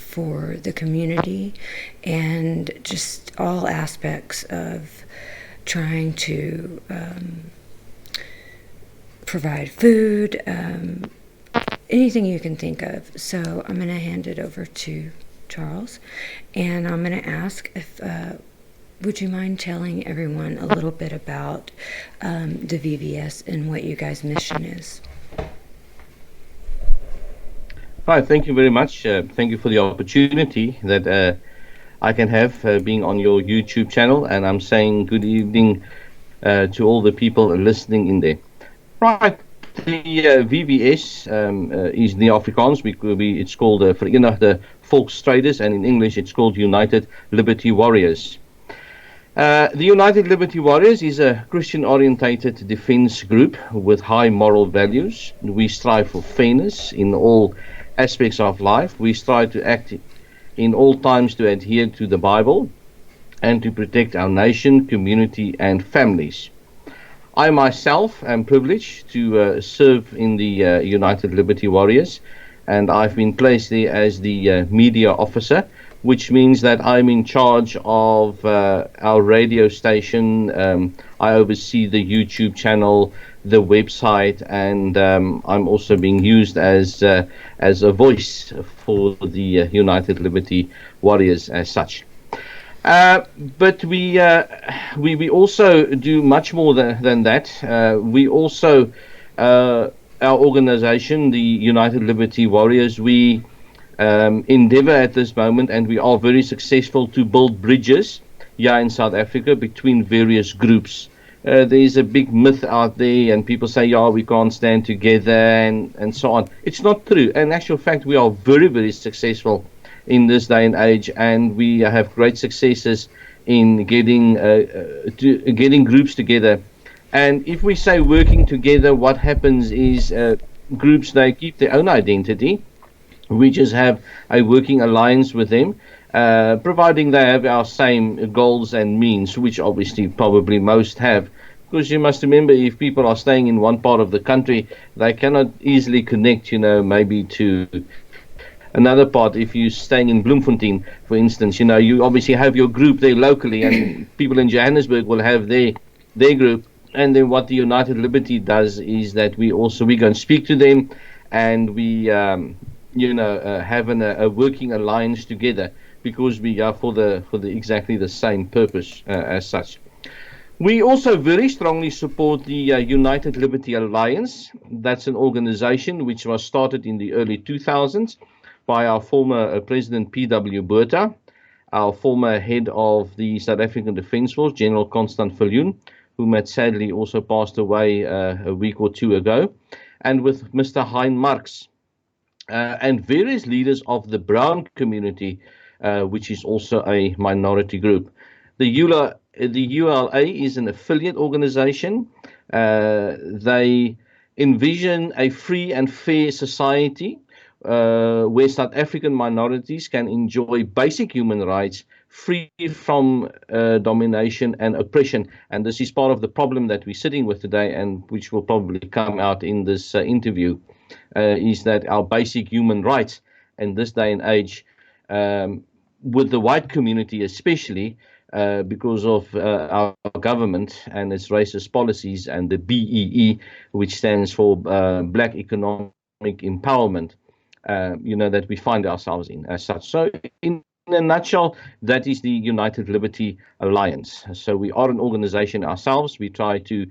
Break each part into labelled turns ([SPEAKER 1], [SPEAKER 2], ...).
[SPEAKER 1] for the community and just all aspects of trying to provide food, anything you can think of. So I'm going to hand it over to Charles, and I'm going to ask if would you mind telling everyone a little bit about the VBS and what you guys' mission is?
[SPEAKER 2] Hi, thank you very much. Thank you for the opportunity that I can have being on your YouTube channel, and I'm saying good evening to all the people listening in there. Right, the VBS is the Afrikaans. It's called Verenigde Volksstrijders, and in English it's called United Liberty Warriors. The United Liberty Warriors is a Christian-orientated defense group with high moral values. We strive for fairness in all aspects of life. We strive to act in all times to adhere to the Bible and to protect our nation, community, and families. I myself am privileged to serve in the United Liberty Warriors, and I've been placed there as the media officer, which means that I'm in charge of our radio station. I oversee the YouTube channel, the website, and I'm also being used as a voice for the United Liberty Warriors as such. But we also do much more than that. We also, our organization, the United Liberty Warriors, we endeavor at this moment, and we are very successful to build bridges here in South Africa between various groups. There's a big myth out there, and people say, yeah, we can't stand together, and so on. It's not true. In actual fact, we are very, very successful in this day and age, and we have great successes in getting groups together. And if we say working together, what happens is groups, they keep their own identity. We just have a working alliance with them, providing they have our same goals and means, which obviously probably most have. Because you must remember, if people are staying in one part of the country, they cannot easily connect, maybe to another part. If you're staying in Bloemfontein, for instance, you obviously have your group there locally, and people in Johannesburg will have their group. And then what the United Liberty does is that we go and speak to them, and we have a working alliance together, because we are for the exactly the same purpose as such. We also very strongly support the United Liberty Alliance. That's an organization which was started in the early 2000s by our former President P.W. Botha, our former head of the South African Defence Force, General Constant Viljoen, whom had sadly also passed away a week or two ago, and with Mr. Hein Marx, and various leaders of the Brown community, which is also a minority group. The ULA is an affiliate organization. They envision a free and fair society where South African minorities can enjoy basic human rights free from domination and oppression. And this is part of the problem that we're sitting with today, and which will probably come out in this interview, is that our basic human rights in this day and age, with the white community especially, because of our government and its racist policies, and the BEE, which stands for Black Economic Empowerment, that we find ourselves in as such. So in a nutshell, that is the United Liberty Alliance. So we are an organization ourselves. We try to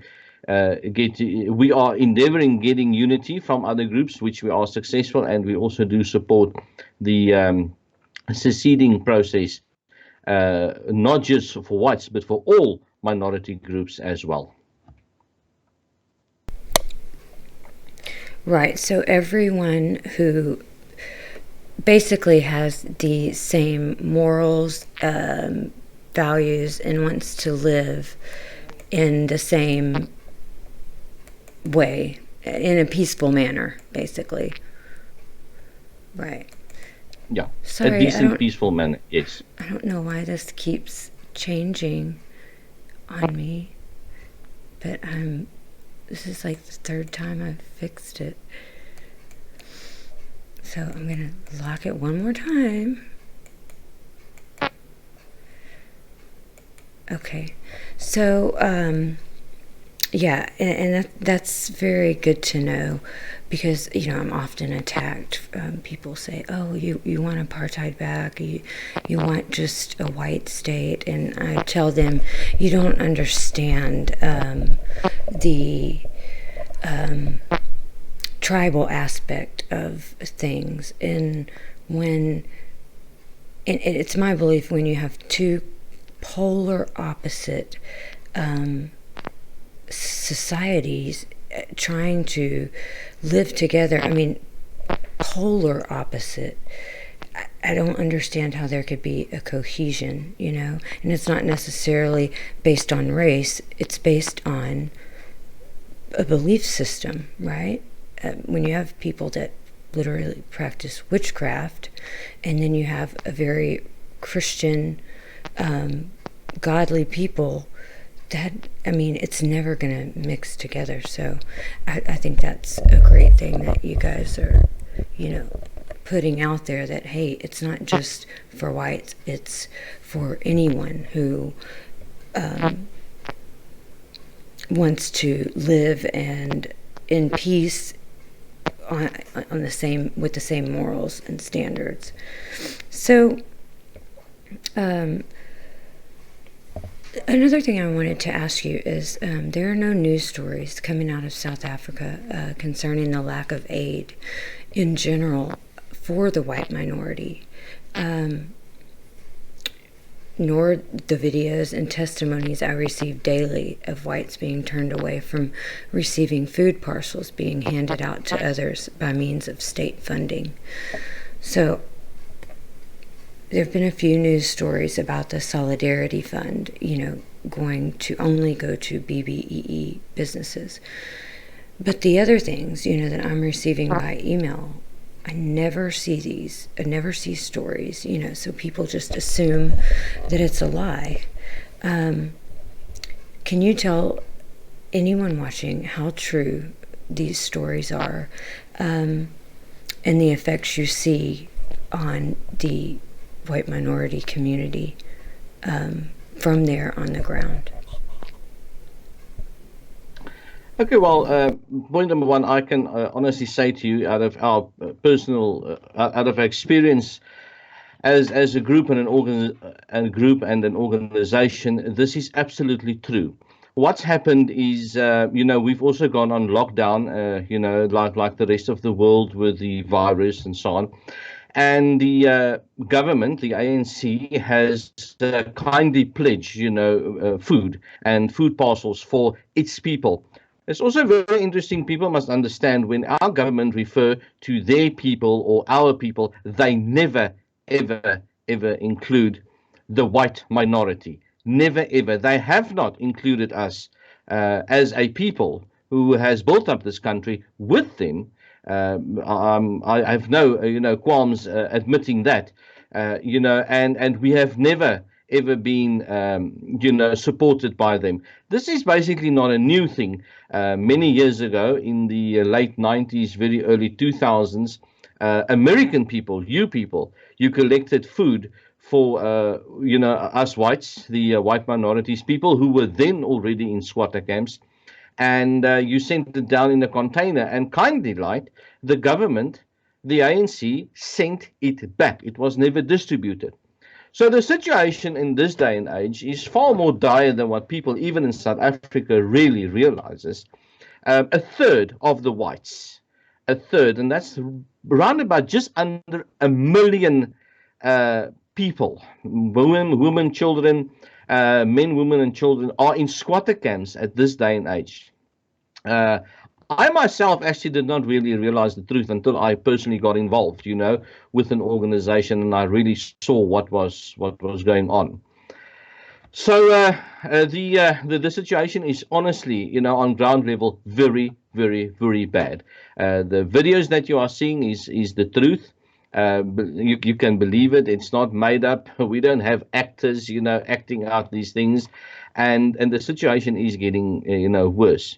[SPEAKER 2] we are endeavoring getting unity from other groups, which we are successful, and we also do support the seceding process, not just for whites, but for all minority groups as well.
[SPEAKER 1] Right, so everyone who basically has the same morals, values, and wants to live in the same way, in a peaceful manner, basically. Right.
[SPEAKER 2] Yeah,
[SPEAKER 1] Sorry,
[SPEAKER 2] a decent, peaceful manner, yes.
[SPEAKER 1] I don't know why this keeps changing on me, but this is like the third time I've fixed it. So I'm going to lock it one more time. Okay. So, yeah, and that's very good to know, because I'm often attacked. People say, "Oh, you want apartheid back? You want just a white state?" And I tell them, "You don't understand the tribal aspect of things." And it's my belief, when you have two polar opposite societies trying to live together, polar opposite, I don't understand how there could be a cohesion, and it's not necessarily based on race, it's based on a belief system, right? When you have people that literally practice witchcraft, and then you have a very Christian, godly people, that it's never going to mix together. So I think that's a great thing that you guys are putting out there, that hey, it's not just for whites, it's for anyone who wants to live and in peace on the same, with the same morals and standards. So another thing I wanted to ask you is, there are no news stories coming out of South Africa concerning the lack of aid in general for the white minority, nor the videos and testimonies I receive daily of whites being turned away from receiving food parcels being handed out to others by means of state funding. So there have been a few news stories about the Solidarity Fund, going to only go to BBEE businesses. But the other things, that I'm receiving by email, I never see these. I never see stories, so people just assume that it's a lie. Can you tell anyone watching how true these stories are, and the effects you see on the white minority community from there on the ground?
[SPEAKER 2] Okay, well, point number one, I can honestly say to you, out of our personal, out of our experience as a group and an organization, this is absolutely true. What's happened is, we've also gone on lockdown, like the rest of the world with the virus and so on. And the government, the ANC, has kindly pledged, food and food parcels for its people. It's also very interesting. People must understand, when our government refer to their people or our people, they never, ever, ever include the white minority. Never, ever. They have not included us as a people who has built up this country with them. I have no, qualms admitting that, and we have never ever been, supported by them. This is basically not a new thing. Many years ago, in the late 90s, very early 2000s, American people, you collected food for, us whites, the white minorities, people who were then already in squatter camps, and you sent it down in a container, and kindly light, the government, the ANC, sent it back. It was never distributed. So the situation in this day and age is far more dire than what people, even in South Africa, really realizes. A third of the whites, a third, and that's around about just under 1 million people, women, children, men, women, and children, are in squatter camps at this day and age. Uh, I myself actually did not really realize the truth until I personally got involved, with an organization, and I really saw what was going on. So the situation is honestly, on ground level, very, very, very bad. The videos that you are seeing is the truth. You can believe it. It's not made up. We don't have actors, acting out these things, and the situation is getting, worse.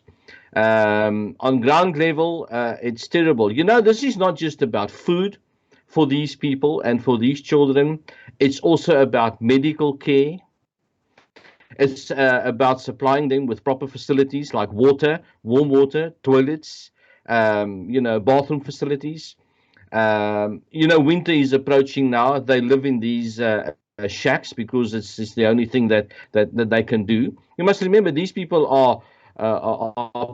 [SPEAKER 2] On ground level, it's terrible. This is not just about food for these people and for these children. It's also about medical care. It's about supplying them with proper facilities like water, warm water, toilets, bathroom facilities. Winter is approaching now. They live in these shacks because it's the only thing that they can do. You must remember these people are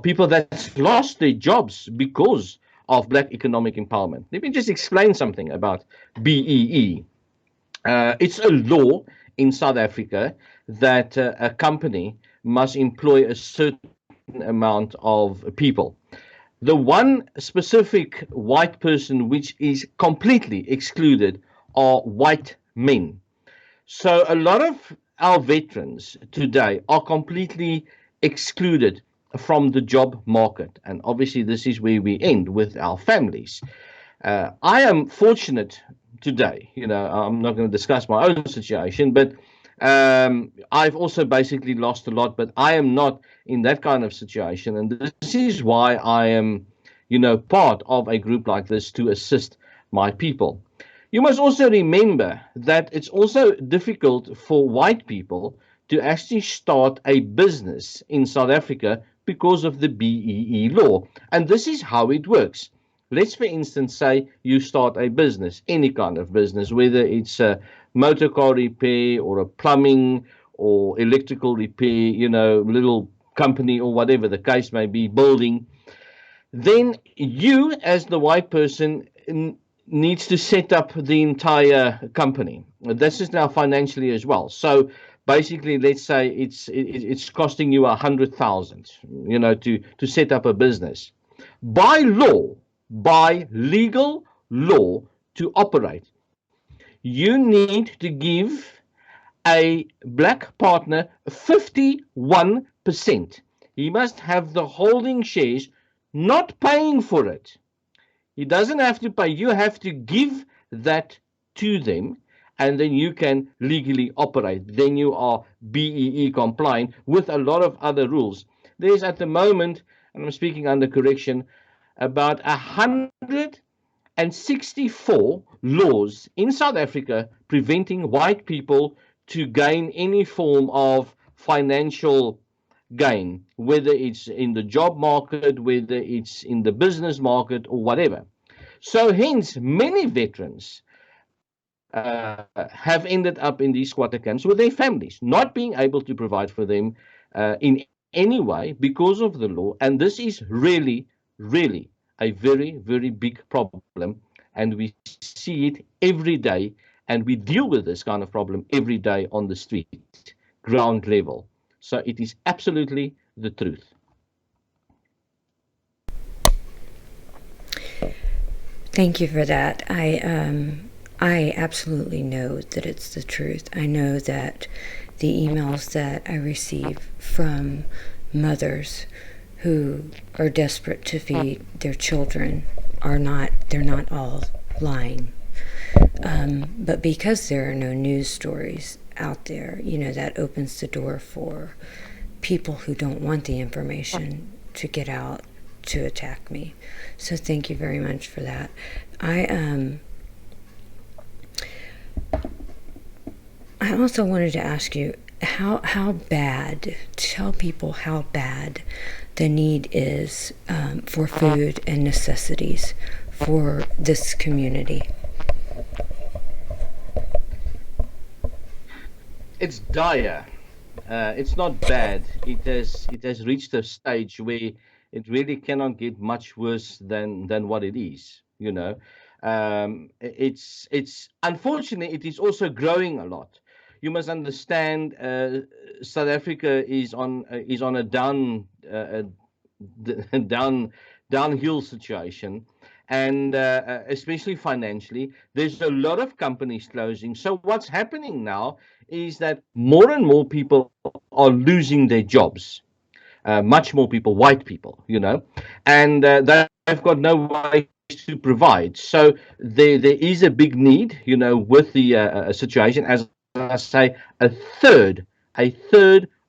[SPEAKER 2] people that lost their jobs because of black economic empowerment. Let me just explain something about BEE. It's a law in South Africa that a company must employ a certain amount of people. The one specific white person which is completely excluded are white men. So a lot of our veterans today are completely excluded from the job market. And obviously, this is where we end with our families. I am fortunate today. I'm not going to discuss my own situation, but I've also basically lost a lot, but I am not in that kind of situation. And this is why I am, part of a group like this to assist my people. You must also remember that it's also difficult for white people to actually start a business in South Africa because of the BEE law. And this is how it works. Let's, for instance, say you start a business, any kind of business, whether it's a motor car repair or a plumbing or electrical repair, little company or whatever the case may be, building. Then you, as the white person, needs to set up the entire company. This is now financially as well. So basically, let's say it's costing you 100,000, to set up a business. By law, by legal law, to operate, you need to give a black partner 51%. He must have the holding shares, not paying for it. He doesn't have to pay. You have to give that to them, and then you can legally operate. Then you are BEE compliant with a lot of other rules. There's at the moment, and I'm speaking under correction, about 164 laws in South Africa preventing white people to gain any form of financial gain, whether it's in the job market, whether it's in the business market, or whatever. So, hence, many veterans have ended up in these squatter camps with their families, not being able to provide for them in any way because of the law. And this is really, really a very, very big problem. And we see it every day. And we deal with this kind of problem every day on the street, ground level. So it is absolutely the truth.
[SPEAKER 1] Thank you for that. I absolutely know that it's the truth. I know that the emails that I receive from mothers who are desperate to feed their children they're not all lying. But because there are no news stories out there, that opens the door for people who don't want the information to get out to attack me. So thank you very much for that. I also wanted to ask you how bad, tell people how bad the need is for food and necessities for this community.
[SPEAKER 2] It's dire. It's not bad. It has reached a stage where it really cannot get much worse than what it is. It's unfortunately it is also growing a lot. You must understand, South Africa is on a down downhill situation, and especially financially, there's a lot of companies closing. So what's happening now is that more and more people are losing their jobs. Much more people, white people, and they've got no ways to provide. So there is a big need, with the situation. As I say, a third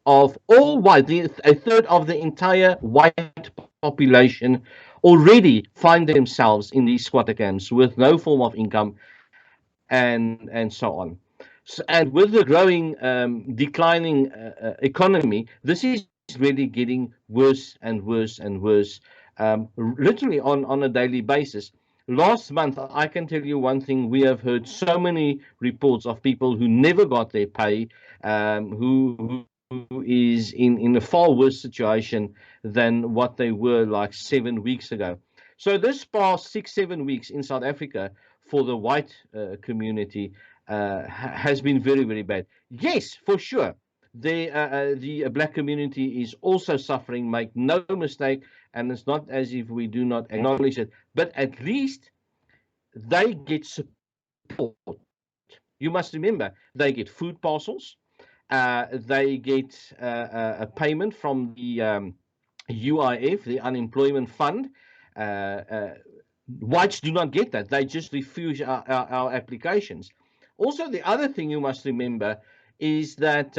[SPEAKER 2] of all white, a third of the entire white population already find themselves in these squatter camps with no form of income and so on. So, and with the growing, declining economy, this is really getting worse and worse and worse, literally on a daily basis. Last month, I can tell you one thing: we have heard so many reports of people who never got their pay, who is in a far worse situation than what they were like 7 weeks ago. So this past 6 7 weeks in South Africa for the white community has been very very bad. Yes, for sure. The black community is also suffering. Make no mistake, and it's not as if we do not acknowledge it. But at least they get support. You must remember they get food parcels. They get a payment from the UIF, the Unemployment Fund. Uh, uh, Whites do not get that. They just refuse our applications. Also, the other thing you must remember is that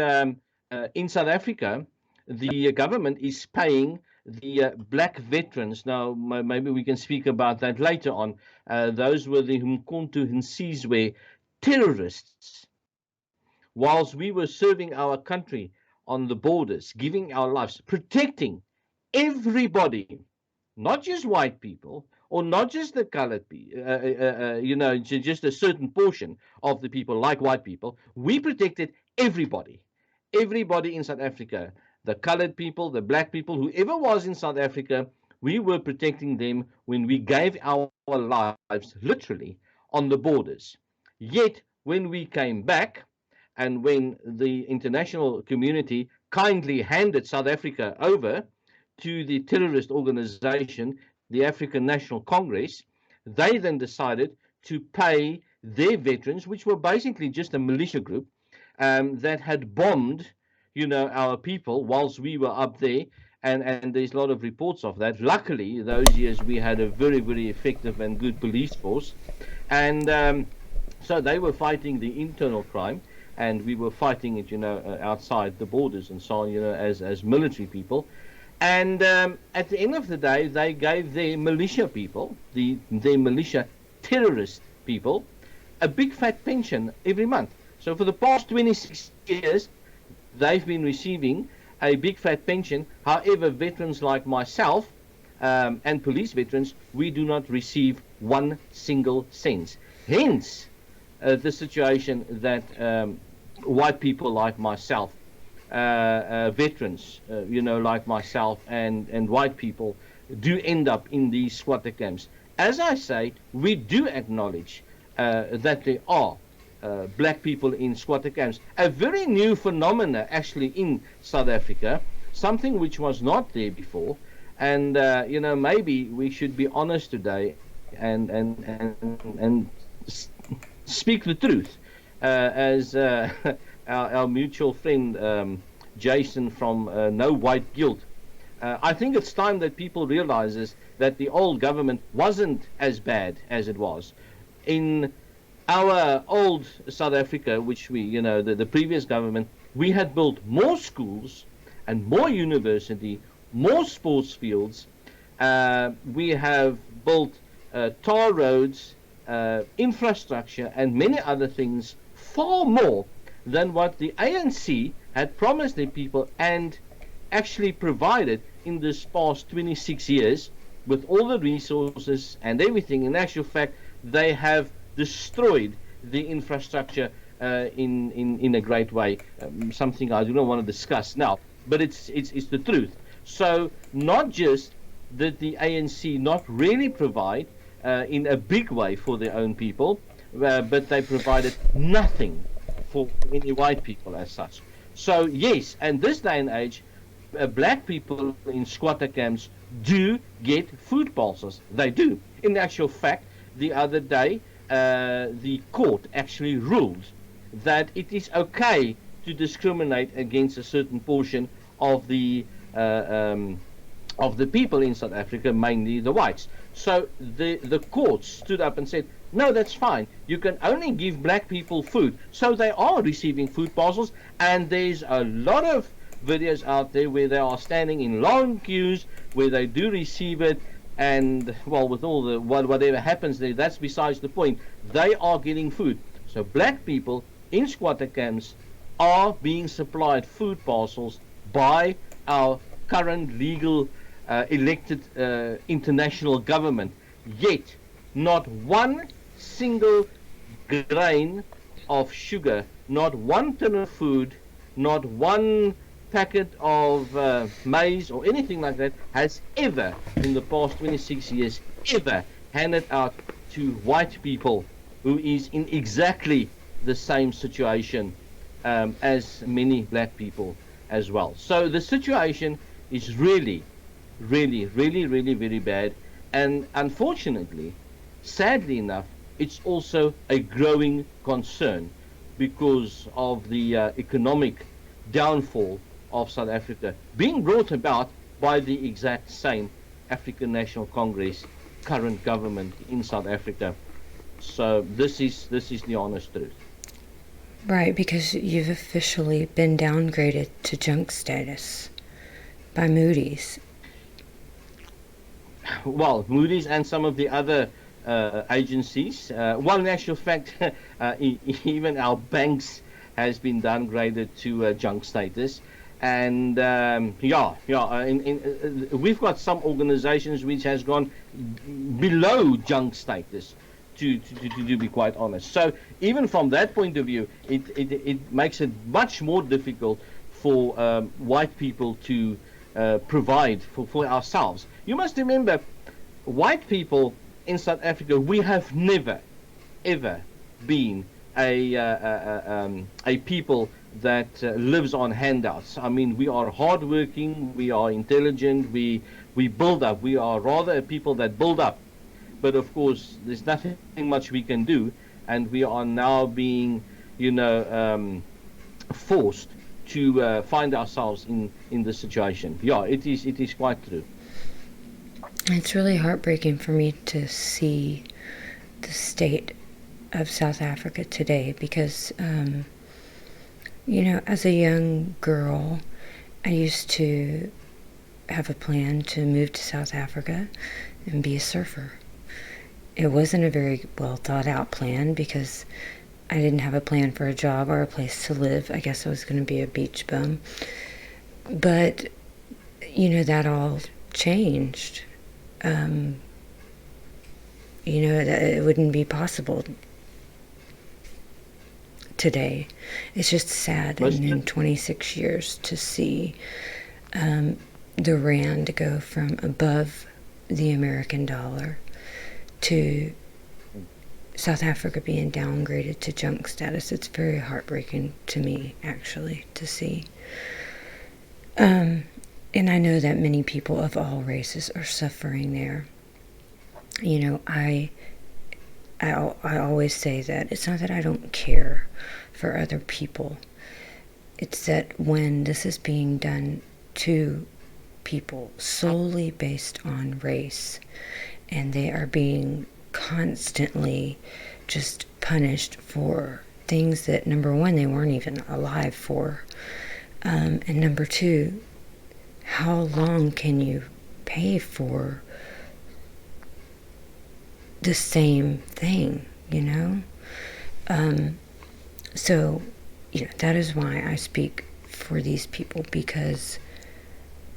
[SPEAKER 2] in South Africa, the government is paying the black veterans. Now, maybe we can speak about that later on. Those were the Umkhonto and Sizwe terrorists. Whilst we were serving our country on the borders, giving our lives, protecting everybody, not just white people or not just the colored people, just a certain portion of the people like white people. We protected everybody, everybody in South Africa, the colored people, the black people, whoever was in South Africa. We were protecting them when we gave our lives literally on the borders. Yet, when we came back, and when the international community kindly handed South Africa over to the terrorist organization, the African National Congress, they then decided to pay their veterans, which were basically just a militia group that had bombed, our people whilst we were up there. And there's a lot of reports of that. Luckily, those years we had a very, very effective and good police force. And so they were fighting the internal crime, and we were fighting it, outside the borders and so on, as military people. And at the end of the day, they gave their militia people, their militia terrorist people, a big fat pension every month. So for the past 26 years, they've been receiving a big fat pension. However, veterans like myself and police veterans, we do not receive one single cent. Hence, the situation that white people like myself, veterans, like myself, and white people do end up in these squatter camps. As I say, we do acknowledge that there are black people in squatter camps. A very new phenomena actually in South Africa, something which was not there before. And maybe we should be honest today and speak the truth, as our mutual friend Jason from No White Guilt. I think it's time that people realizes that the old government wasn't as bad as it was. In our old South Africa, which the previous government, we had built more schools and more university, more sports fields. We have built tar roads, infrastructure, and many other things, far more than what the ANC had promised the people and actually provided in this past 26 years with all the resources and everything. In actual fact, they have destroyed the infrastructure in a great way, something I do not want to discuss now, but it's the truth. So not just did the ANC not really provide in a big way for their own people, but they provided nothing for any white people as such. So yes, and this day and age, black people in squatter camps do get food parcels. They do. In actual fact, the other day, the court actually ruled that it is okay to discriminate against a certain portion of the people in South Africa, mainly the whites. So the court stood up and said, no, that's fine. You can only give black people food. So they are receiving food parcels, and there's a lot of videos out there where they are standing in long queues, where they do receive it, and well, with all the whatever happens there, that's besides the point. They are getting food. So black people in squatter camps are being supplied food parcels by our current legal elected international government. Yet, not one single grain of sugar, not one tin of food, not one packet of maize or anything like that has ever, in the past 26 years, ever handed out to white people who is in exactly the same situation as many black people as well. So the situation is really, really, really, really very bad. And unfortunately, sadly enough, it's also a growing concern because of the economic downfall of South Africa being brought about by the exact same African National Congress current government in South Africa. So this is the honest truth.
[SPEAKER 1] Right, because you've officially been downgraded to junk status by Moody's.
[SPEAKER 2] Well, Moody's and some of the other agencies. Well, in actual fact, even our banks has been downgraded to junk status. And we've got some organizations which has gone below junk status, to be quite honest. So even from that point of view, it makes it much more difficult for white people to provide for ourselves. You must remember, white people in South Africa, we have never, ever been a people that lives on handouts. I mean, we are hardworking, we are intelligent, we build up. We are rather a people that build up. But of course, there's nothing much we can do, and we are now being, forced to find ourselves in this situation. Yeah, it is quite true.
[SPEAKER 1] It's really heartbreaking for me to see the state of South Africa today because, as a young girl, I used to have a plan to move to South Africa and be a surfer. It wasn't a very well thought out plan because I didn't have a plan for a job or a place to live. I guess I was going to be a beach bum. But, that all changed. It wouldn't be possible today. It's just sad in 26 years to see the rand go from above the American dollar to South Africa being downgraded to junk status. It's very heartbreaking to me, actually, to see. And I know that many people of all races are suffering there. I always say that it's not that I don't care for other people. It's that when this is being done to people solely based on race, and they are being constantly just punished for things that, number one, they weren't even alive for, and number two, how long can you pay for the same thing, So, that is why I speak for these people, because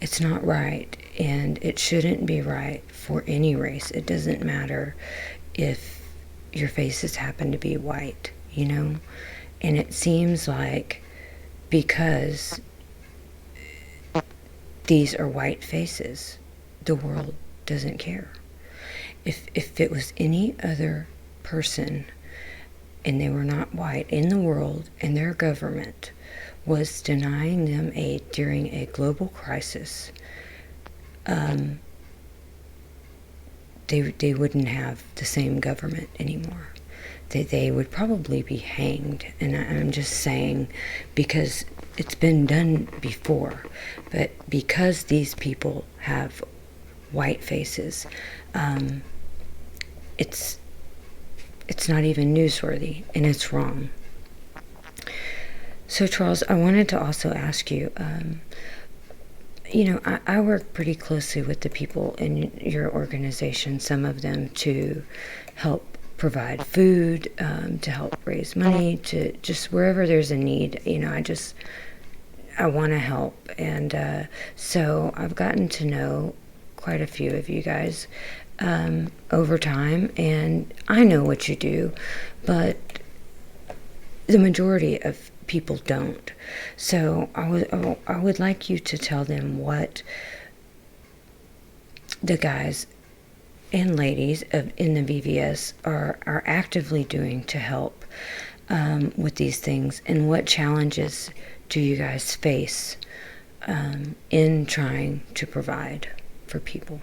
[SPEAKER 1] it's not right, and it shouldn't be right for any race. It doesn't matter if your faces happen to be white, And it seems like because these are white faces, the world doesn't care. If it was any other person and they were not white in the world, and their government was denying them aid during a global crisis, they wouldn't have the same government anymore. They would probably be hanged. And I'm just saying, because it's been done before, but because these people have white faces, it's not even newsworthy, and it's wrong. So, Charles, I wanted to also ask you. I work pretty closely with the people in your organization, some of them to help provide food, to help raise money, to just wherever there's a need. I want to help. And so I've gotten to know quite a few of you guys over time, and I know what you do, but the majority of people don't. So I would like you to tell them what the guys and ladies in the VVS are actively doing to help with these things, and what challenges do you guys face in trying to provide for people?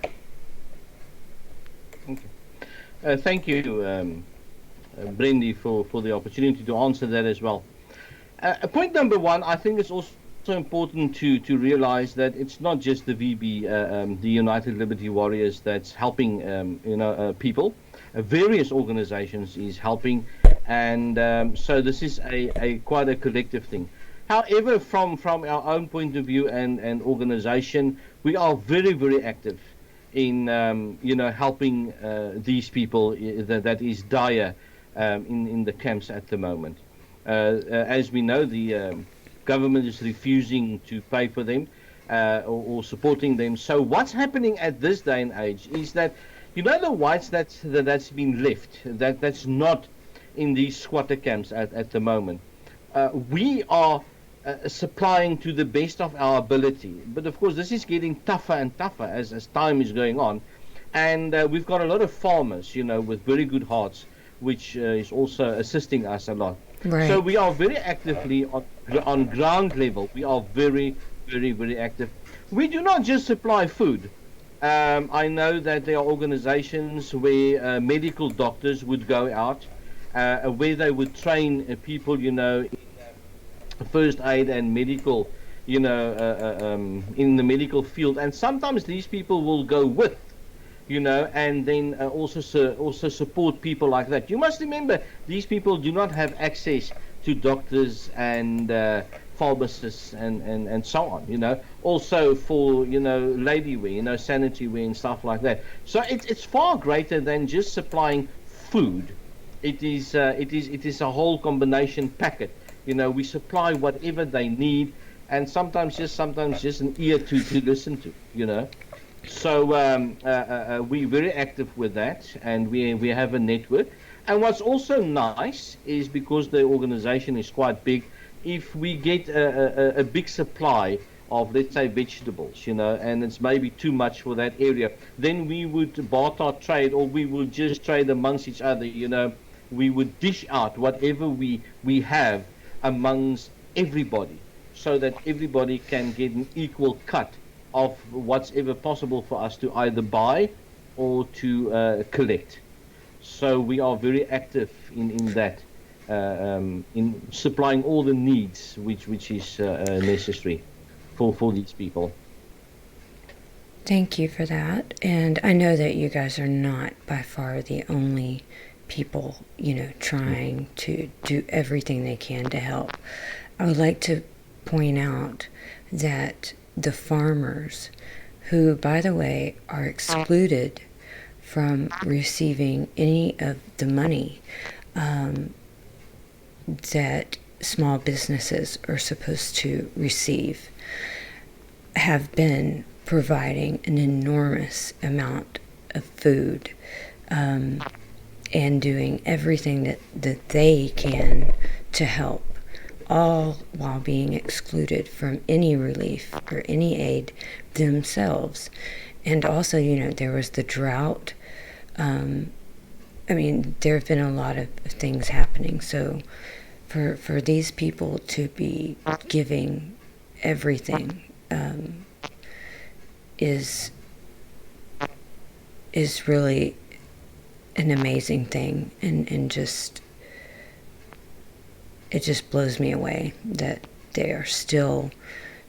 [SPEAKER 2] Okay. Thank you, Brendy, for the opportunity to answer that as well. Point number one, I think it's also important to realize that it's not just the VB, the United Liberty Warriors, that's helping people. Various organizations is helping, and so this is a quite a collective thing. However, from our own point of view and organization, we are very active in helping these people that is dire in the camps at the moment. As we know, the government is refusing to pay for them or supporting them. So what's happening at this day and age is that, the whites that's been left, that's not in these squatter camps at the moment. We are supplying to the best of our ability. But of course, this is getting tougher and tougher as time is going on. And we've got a lot of farmers, with very good hearts, which is also assisting us a lot.
[SPEAKER 1] Right.
[SPEAKER 2] So we are very actively on ground level. We are very active. We do not just supply food. I know that there are organizations where medical doctors would go out, where they would train people, in first aid and medical, in the medical field. And sometimes these people will go with, and then also support people like that. You must remember, these people do not have access to doctors and pharmacists and so on. Also for lady wear, sanitary wear and stuff like that. So it's far greater than just supplying food. It is a whole combination packet. We supply whatever they need, and sometimes just an ear to listen to. So we're very active with that, and we have a network. And what's also nice is, because the organization is quite big, if we get a big supply of, let's say, vegetables, and it's maybe too much for that area, then we would barter trade, or we would just trade amongst each other. We would dish out whatever we have amongst everybody, so that everybody can get an equal cut of what's ever possible for us to either buy or to collect. So we are very active in that, in supplying all the needs which is necessary for these people.
[SPEAKER 1] Thank you for that. And I know that you guys are not by far the only people, trying to do everything they can to help. I would like to point out that the farmers, who, by the way, are excluded from receiving any of the money that small businesses are supposed to receive, have been providing an enormous amount of food and doing everything that they can to help, all while being excluded from any relief or any aid themselves. And also, there was the drought. There have been a lot of things happening. So for these people to be giving everything is really an amazing thing, and just, it just blows me away that they are still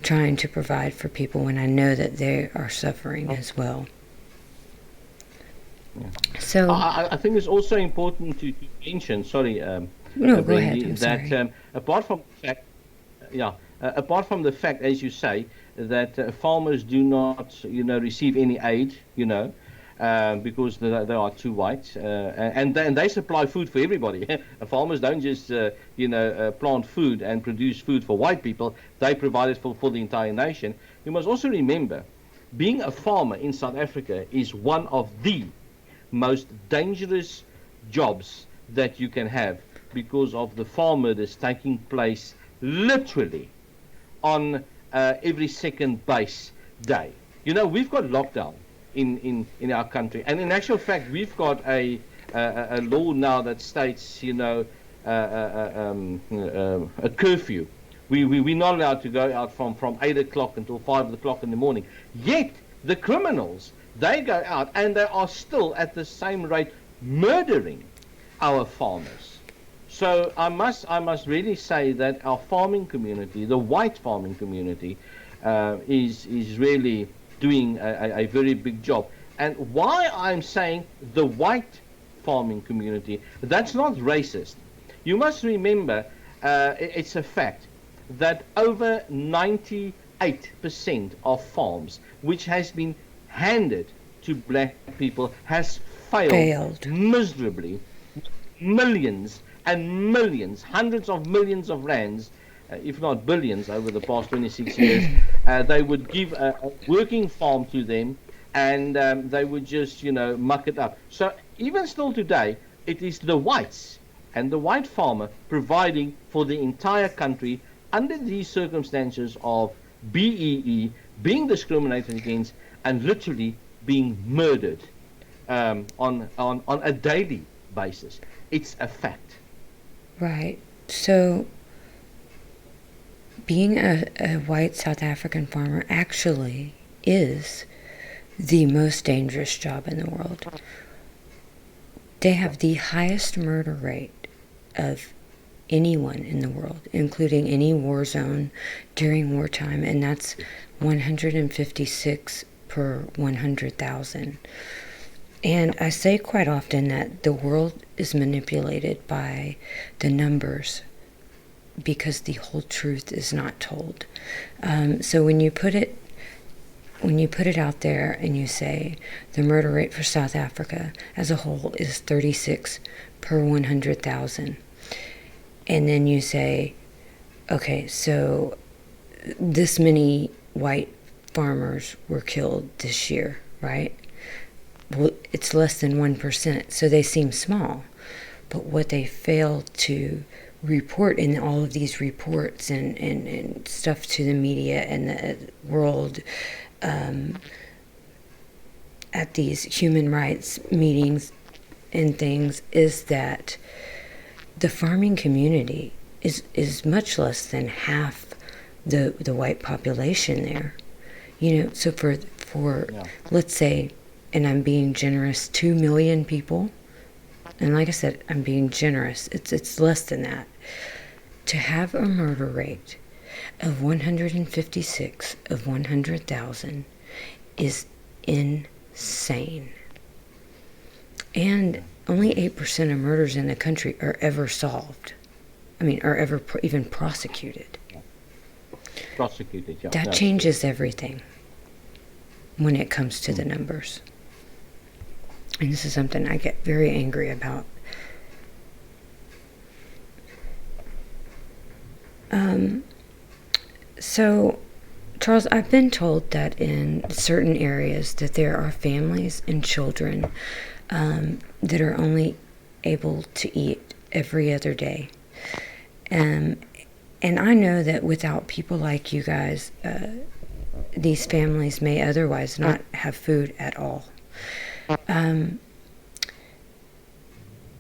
[SPEAKER 1] trying to provide for people when I know that they are suffering as well.
[SPEAKER 2] Yeah.
[SPEAKER 1] So
[SPEAKER 2] I think it's also important to mention, sorry,
[SPEAKER 1] no, go
[SPEAKER 2] Brandy,
[SPEAKER 1] ahead. I'm
[SPEAKER 2] that
[SPEAKER 1] sorry.
[SPEAKER 2] apart from the fact yeah, apart from the fact, as you say, that farmers do not, receive any aid, because they are too white, and they supply food for everybody. Farmers don't just, plant food and produce food for white people. They provide it for the entire nation. You must also remember, being a farmer in South Africa is one of the most dangerous jobs that you can have because of the farm murders taking place literally on every second base day. We've got lockdown in our country, and in actual fact, we've got a law now that states, a curfew. We're not allowed to go out from 8 o'clock until 5 o'clock in the morning. Yet, the criminals, they go out and they are still at the same rate murdering our farmers. So I must really say that our farming community, the white farming community, is really doing a very big job. And why I'm saying the white farming community, that's not racist. You must remember, it's a fact that over 98% of farms which has been handed to black people has failed miserably. Millions and millions, hundreds of millions of rands, if not billions, over the past 26 years. They would give a working farm to them, and they would just, muck it up. So even still today, it is the whites and the white farmer providing for the entire country under these circumstances of BEE, being discriminated against, and literally being murdered on a daily basis. It's a fact.
[SPEAKER 1] Right. So being a white South African farmer actually is the most dangerous job in the world. They have the highest murder rate of anyone in the world, including any war zone during wartime, and that's 156 per 100,000. And I say quite often that the world is manipulated by the numbers because the whole truth is not told. So when you put it out there and you say the murder rate for South Africa as a whole is 36 per 100,000, and then you say, okay, so this many white farmers were killed this year, right? Well, it's less than 1%, so they seem small. But what they fail to report in all of these reports and stuff to the media and the world at these human rights meetings and things is that the farming community is much less than half the white population there. So for let's say, and I'm being generous, 2 million people, and like I said, I'm being generous, it's less than that, to have a murder rate of 156 of 100,000 is insane. And only 8% of murders in the country are ever solved. Are ever even prosecuted.
[SPEAKER 2] Prosecuted, yeah.
[SPEAKER 1] That changes everything when it comes to the numbers. And this is something I get very angry about. So, Charles, I've been told that in certain areas that there are families and children that are only able to eat every other day. And I know that without people like you guys, these families may otherwise not have food at all.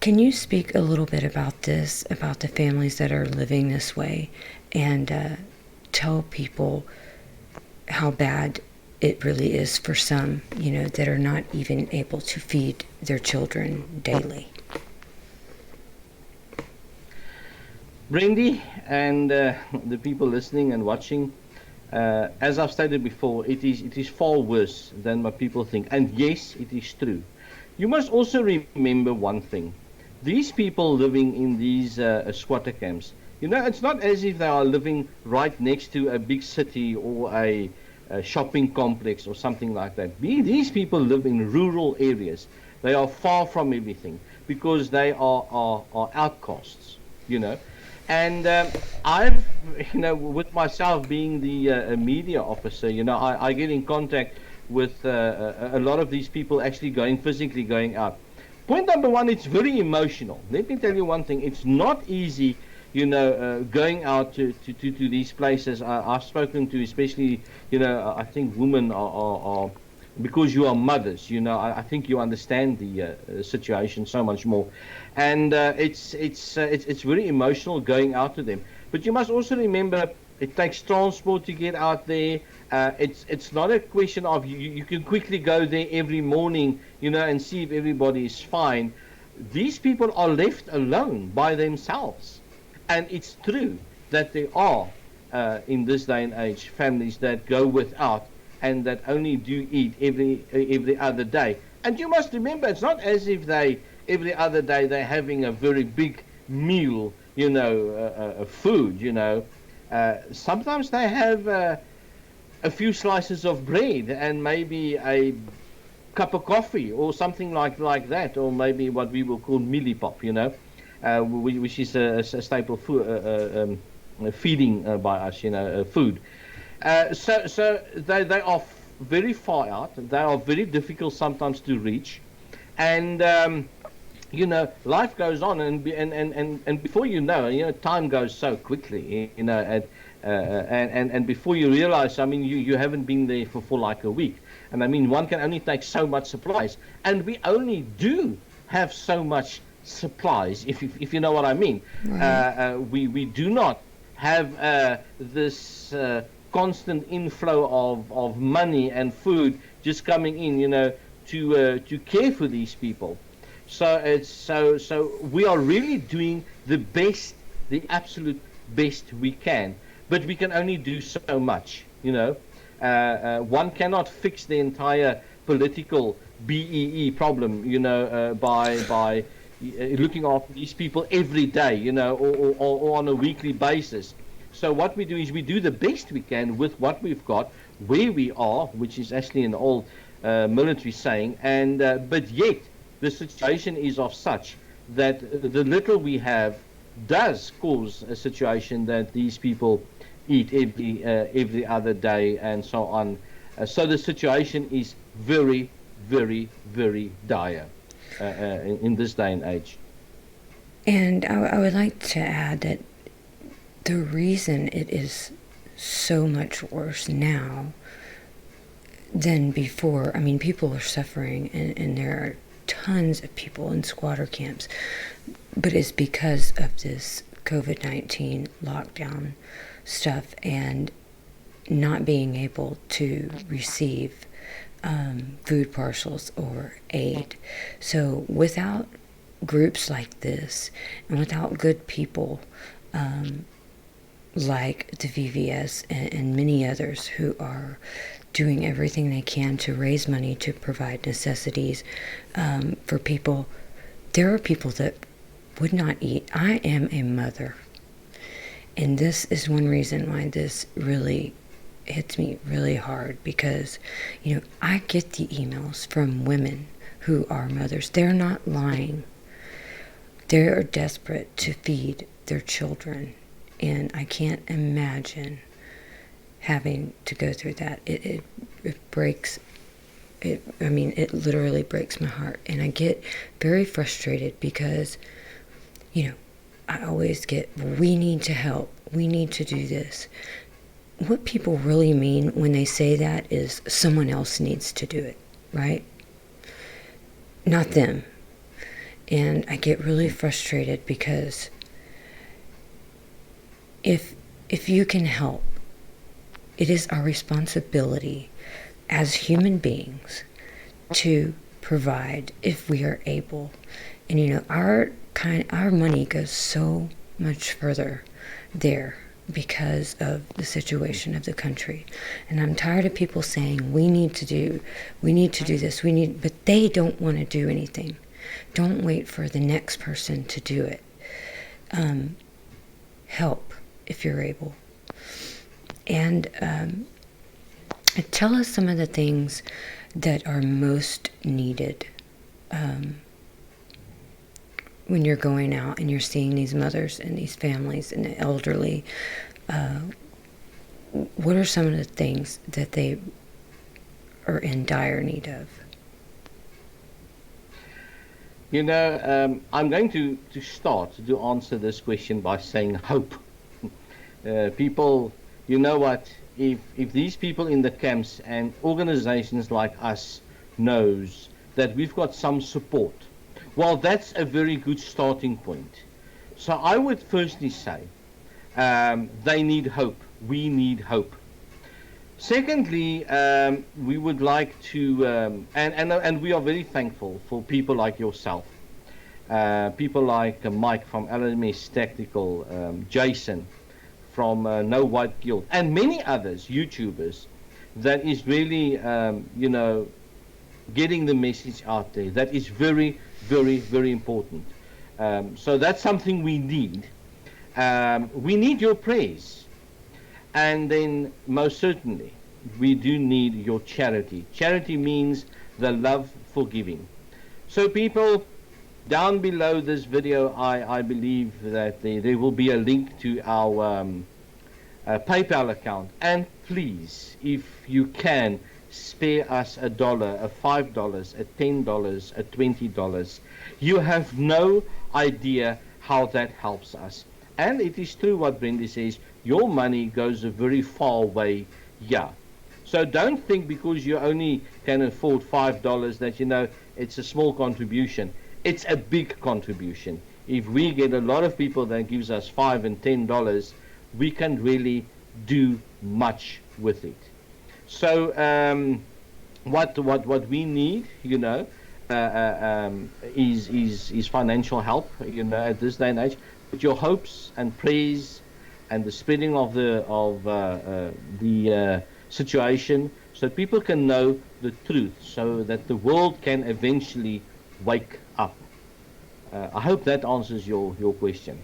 [SPEAKER 1] Can you speak a little bit about this, about the families that are living this way, and tell people how bad it really is for some, that are not even able to feed their children daily?
[SPEAKER 2] Brandy and the people listening and watching, as I've stated before, it is far worse than what people think. And yes, it is true. You must also remember one thing. These people living in these squatter camps, It's not as if they are living right next to a big city or a shopping complex or something like that. These people live in rural areas. They are far from everything because they are outcasts, you know. And I've, with myself being the media officer, I get in contact with a lot of these people actually physically going out. Point number one, it's very emotional. Let me tell you one thing. It's not easy, going out to these places. I've spoken to, especially, I think women are because you are mothers, I think you understand the situation so much more, and it's very emotional going out to them. But you must also remember it takes transport to get out there. It's not a question of you can quickly go there every morning, and see if everybody is fine. These people are left alone by themselves, and it's true that there are in this day and age families that go without and that only do eat every other day. And you must remember, it's not as if they every other day they're having a very big meal, food. Sometimes they have a few slices of bread and maybe a cup of coffee or something like that, or maybe what we will call millipop, which is a staple food, feeding by us, food. So they are very far out. They are very difficult sometimes to reach, and life goes on, and before time goes so quickly, and before you realize, I mean, you haven't been there for like a week, and I mean, one can only take so much supplies, and we only do have so much supplies, if you know what I mean.
[SPEAKER 1] Right.
[SPEAKER 2] We do not have this constant inflow of money and food just coming in, to care for these people. So we are really doing the absolute best we can, but we can only do so much. One cannot fix the entire political BEE problem, by looking after these people every day, or on a weekly basis. So what we do is we do the best we can with what we've got, where we are, which is actually an old military saying, and but yet the situation is of such that the little we have does cause a situation that these people eat every other day and so on. So the situation is very, very, very dire in this day and age.
[SPEAKER 1] And I would like to add that the reason it is so much worse now than before, I mean, people are suffering, and there are tons of people in squatter camps, but it's because of this COVID-19 lockdown stuff and not being able to receive food parcels or aid. So without groups like this, and without good people like the VVS and many others who are doing everything they can to raise money to provide necessities for people, there are people that would not eat. I am a mother, and this is one reason why this really hits me really hard, because I get the emails from women who are mothers. They're not lying. They're desperate to feed their children, and I can't imagine having to go through that. It breaks it. I mean, it literally breaks my heart, and I get very frustrated because I always get, we need to help, we need to do this. What people really mean when they say that is someone else needs to do it, right? Not them. And I get really frustrated because if you can help, it is our responsibility as human beings to provide if we are able. And our money goes so much further there because of the situation of the country. And I'm tired of people saying we need to do this, but they don't want to do anything. Don't wait for the next person to do it. help if you're able. And tell us some of the things that are most needed when you're going out and you're seeing these mothers and these families and the elderly. What are some of the things that they are in dire need of?
[SPEAKER 2] I'm going to start to answer this question by saying hope. People, you know what? If these people in the camps and organizations like us knows that we've got some support, well, that's a very good starting point. So I would firstly say they need hope. We need hope. Secondly, we would like to, and we are very thankful for people like yourself, people like Mike from LMS Tactical, Jason from No White Guilt, and many others, YouTubers, that is really, getting the message out there. That is very, very, very important. So that's something we need. We need your praise. And then, most certainly, we do need your charity. Charity means the love for giving. So people, down below this video, I believe that there will be a link to our PayPal account. And please, if you can, spare us $1, $5, $10, $20. You have no idea how that helps us. And it is true what Brenda says, your money goes a very far way, yeah. So don't think because you only can afford $5 that, it's a small contribution. It's a big contribution. If we get a lot of people that gives us $5 and $10, we can really do much with it. So what we need, is financial help, at this day and age. But your hopes and praise and the spreading of the situation, so people can know the truth, so that the world can eventually wake up. I hope that answers your question.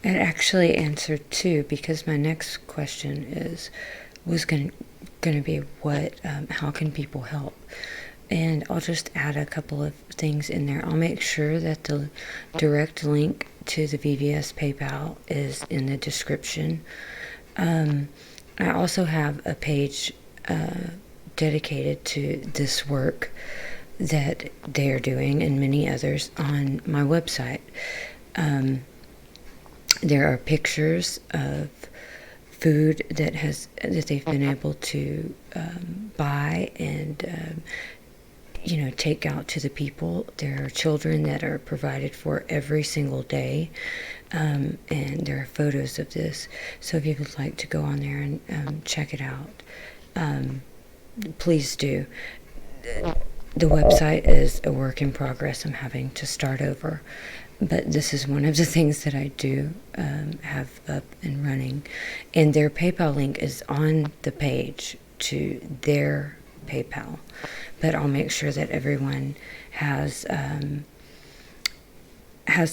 [SPEAKER 1] It actually answered too, because my next question was going to be how can people help? And I'll just add a couple of things in there. I'll make sure that the direct link to the VVS PayPal is in the description. I also have a page dedicated to this work that they are doing and many others on my website. There are pictures of food that they've been able to buy and take out to the people. There are children that are provided for every single day, and there are photos of this. So if you would like to go on there and check it out, please do. The website is a work in progress. I'm having to start over, but this is one of the things that I do have up and running, and their PayPal link is on the page to their PayPal, but I'll make sure that everyone has the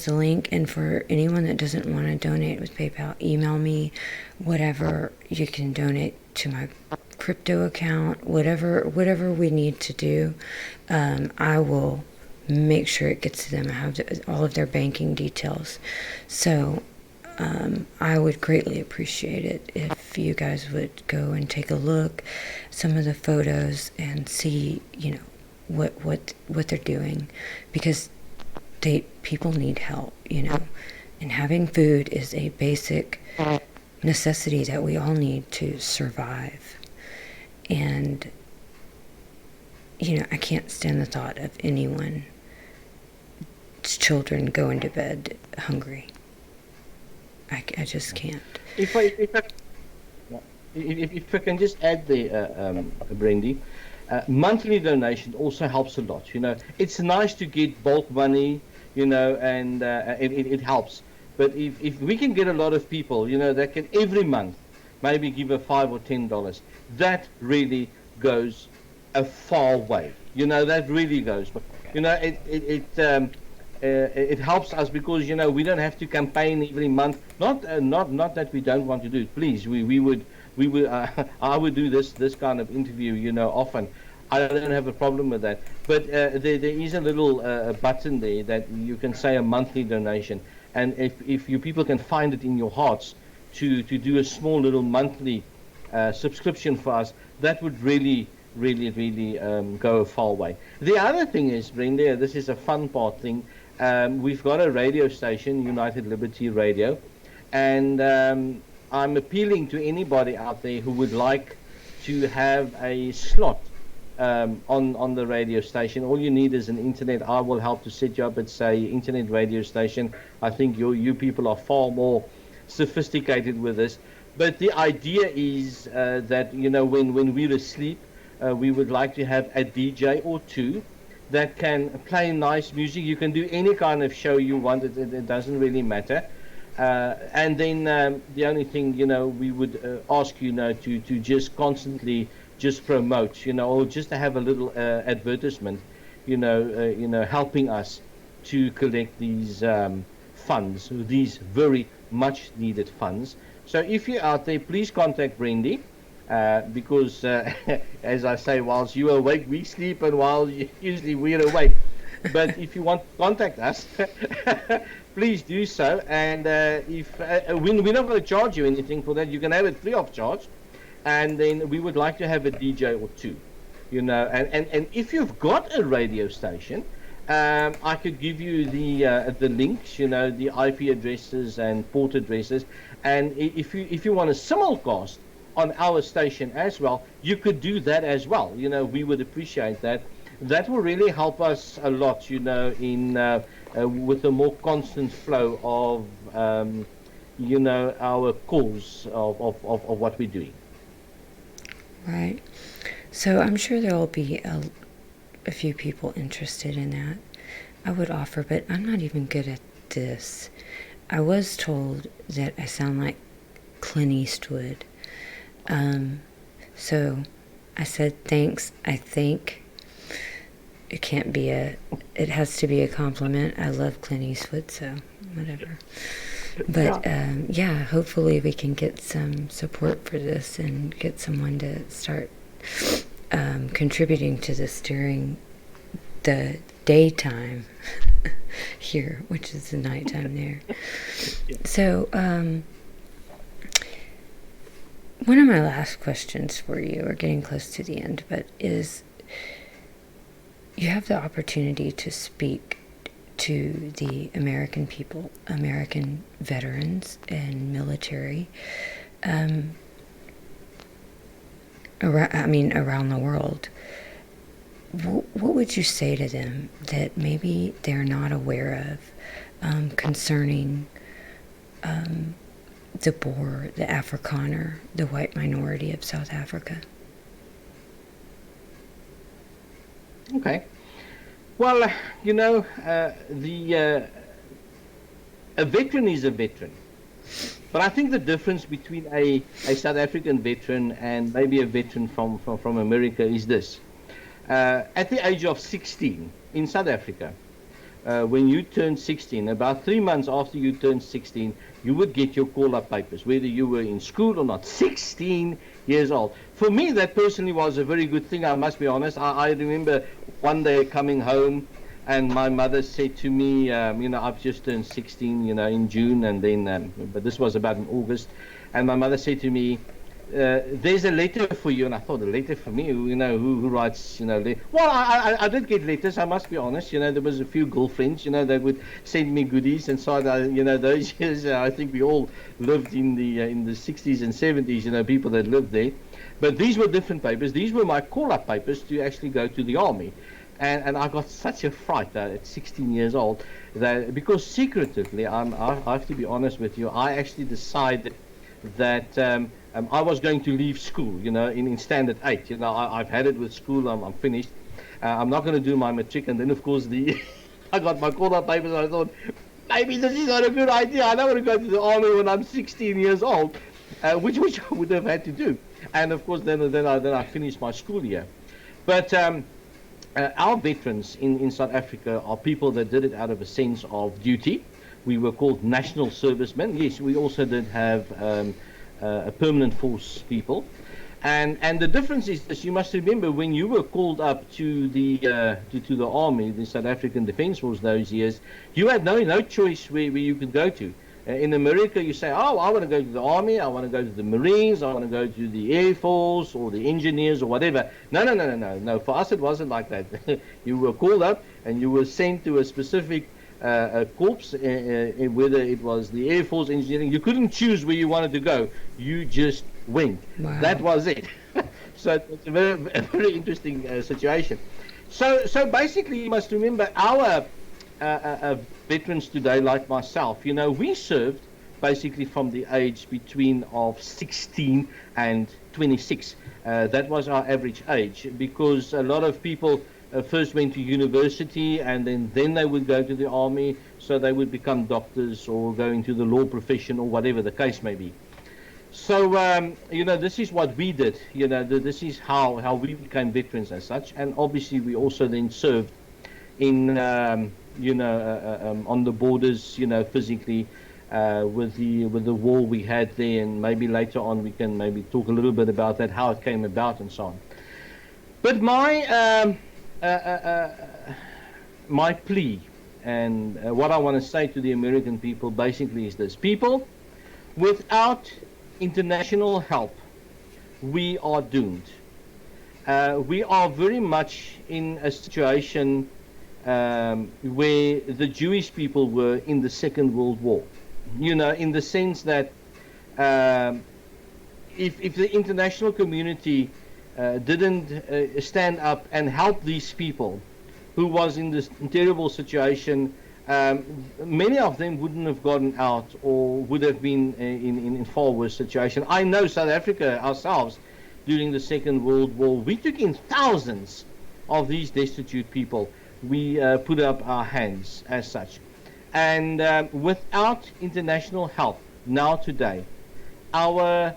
[SPEAKER 1] link. And for anyone that doesn't want to donate with PayPal, email me. Whatever you can donate to my crypto account, whatever we need to do, I will make sure it gets to them. I have all of their banking details, so I would greatly appreciate it if you guys would go and take a look some of the photos and see, what they're doing, because people need help, and having food is a basic necessity that we all need to survive. And I can't stand the thought of anyone's children going to bed hungry. I just can't.
[SPEAKER 2] If I can just add there, Brendy, monthly donation also helps a lot. It's nice to get bulk money, and it helps. But if we can get a lot of people, that can every month maybe give a $5 or $10, that really goes a far way. That really goes. But it helps us because we don't have to campaign every month. Not that we don't want to do it. Please, we would I would do this kind of interview often. I don't have a problem with that. But there is a little button there that you can say a monthly donation, and if you people can find it in your hearts to do a small little monthly subscription for us, that would really go a far way. The other thing is, Brenda, this is a fun part thing. We've got a radio station, United Liberty Radio, and I'm appealing to anybody out there who would like to have a slot on the radio station. All you need is an internet. I will help to set you up at, say, internet radio station. I think you people are far more sophisticated with this. But the idea is that when we're asleep, we would like to have a DJ or two that can play nice music. You can do any kind of show you want. It doesn't really matter. And then the only thing we would ask to just constantly just promote, or just to have a little advertisement, helping us to collect these funds, these very much needed funds. So if you're out there, please contact Brendy, because as I say, whilst you're awake, we sleep, and while usually we're awake. But if you want to contact us, please do so. And if we're not going to charge you anything for that, you can have it free of charge. And then we would like to have a DJ or two, and if you've got a radio station, I could give you the links, the IP addresses and port addresses, and if you want a simulcast on our station as well, you could do that as well. We would appreciate that. That will really help us a lot, in with a more constant flow of our calls of what we're doing.
[SPEAKER 1] Right. So I'm sure there will be a few people interested in that. I would offer, but I'm not even good at this. I was told that I sound like Clint Eastwood. So I said, thanks. I think it has to be a compliment. I love Clint Eastwood, so whatever. But yeah, hopefully we can get some support for this and get someone to start contributing to this during the daytime here, which is the nighttime there. So one of my last questions for you, we're getting close to the end, but is you have the opportunity to speak to the American people, American veterans and military, around the world. What would you say to them that maybe they're not aware of concerning the Boer, the Afrikaner, the white minority of South Africa?
[SPEAKER 2] Okay. Well, a veteran is a veteran. But I think the difference between a South African veteran and maybe a veteran from America is this. At the age of 16 in South Africa, when you turn 16, about 3 months after you turn 16, you would get your call-up papers, whether you were in school or not. 16 years old. For me, that personally was a very good thing, I must be honest. I remember one day coming home, and my mother said to me, I've just turned 16, in June, and then, but this was about in August, and my mother said to me, there's a letter for you. And I thought, a letter for me? Who writes, Well, I did get letters, I must be honest. There was a few girlfriends, that would send me goodies. And so, those years, I think we all lived in the 60s and 70s, people that lived there. But these were different papers. These were my call-up papers to actually go to the army. And I got such a fright at 16 years old, that because secretively, I have to be honest with you, I actually decided that I was going to leave school, in standard 8. I've had it with school, I'm finished. I'm not going to do my matric. And then, of course, I got my call-up papers, and I thought, maybe this is not a good idea. I don't want to go to the army when I'm 16 years old, which I would have had to do. And, of course, then I finished my school year. But our veterans in South Africa are people that did it out of a sense of duty. We were called national servicemen. Yes, we also did have a permanent force people. And the difference is this: you must remember when you were called up to the army, the South African Defence Force those years, you had no choice where you could go to. In America, you say, "Oh, I want to go to the army. I want to go to the Marines. I want to go to the Air Force or the engineers or whatever." No. For us, it wasn't like that. You were called up and you were sent to a specific corps, whether it was the Air Force engineering. You couldn't choose where you wanted to go. You just went.
[SPEAKER 1] Wow.
[SPEAKER 2] That was it. So it's a very interesting situation. So basically, you must remember our veterans today, like myself, we served basically from the age between of 16 and 26. That was our average age, because a lot of people first went to university and then they would go to the army, so they would become doctors or go into the law profession or whatever the case may be. So, this is what we did. This is how we became veterans as such. And obviously, we also then served in, on the borders, physically, with the war we had there. And maybe later on we can maybe talk a little bit about that, how it came about and so on. But my plea and what I want to say to the American people basically is this: people, without international help, we are doomed. We are very much in a situation where the Jewish people were in the Second World War. In the sense that if the international community didn't stand up and help these people who was in this terrible situation, many of them wouldn't have gotten out or would have been in far worse situation. I know South Africa ourselves, during the Second World War, we took in thousands of these destitute people. We put up our hands as such. And without international help, now today, our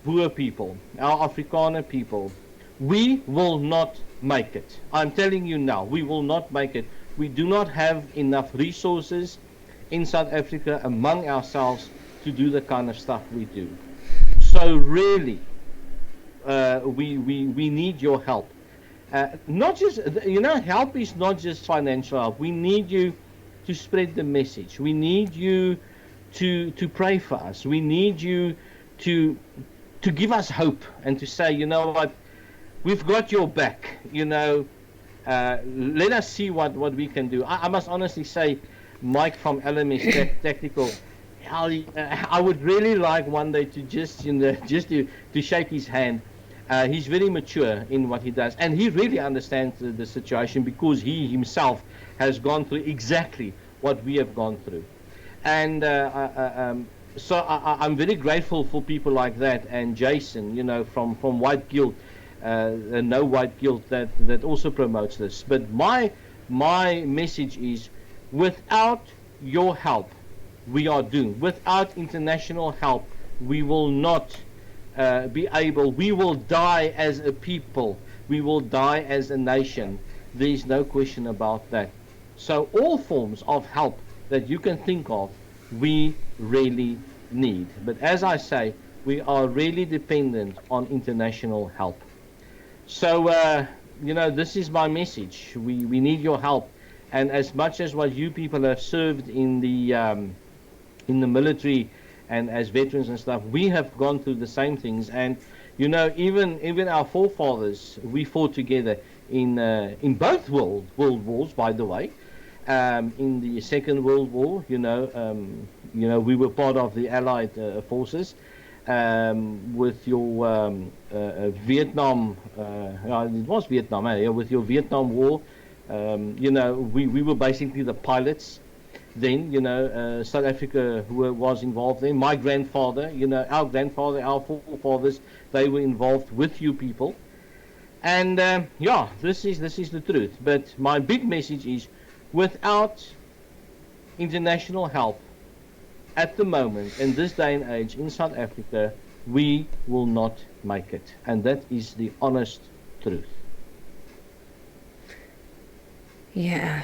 [SPEAKER 2] Boer people, our Afrikaner people, we will not make it. I'm telling you now, we will not make it. We do not have enough resources in South Africa among ourselves to do the kind of stuff we do. So really, we need your help. Not just, help is not just financial help. We need you to spread the message. We need you to pray for us. We need you to give us hope and to say, you know what, we've got your back. Let us see what we can do. I must honestly say, Mike from LMS Tactical, I would really like one day to just to shake his hand. He's very mature in what he does, and he really understands the situation, because he himself has gone through exactly what we have gone through. And so I'm very grateful for people like that, and Jason, from White Guild. No White Guild that also promotes this. But my message is, without your help, we are doomed. Without international help, we will not be able. We will die as a people. We will die as a nation. There is no question about that. So all forms of help that you can think of, we really need. But as I say, we are really dependent on international help. So, this is my message. We need your help. And as much as what you people have served in the military and as veterans and stuff, we have gone through the same things. And, even our forefathers, we fought together in both world wars, by the way. In the Second World War, we were part of the Allied forces. With your Vietnam, it was Vietnam, with your Vietnam War, we were basically the pilots then, South Africa was involved then. My grandfather, our grandfather, our forefathers, they were involved with you people. And this is the truth. But my big message is, without international help, at the moment, in this day and age, in South Africa, we will not make it. And that is the honest truth.
[SPEAKER 1] Yeah,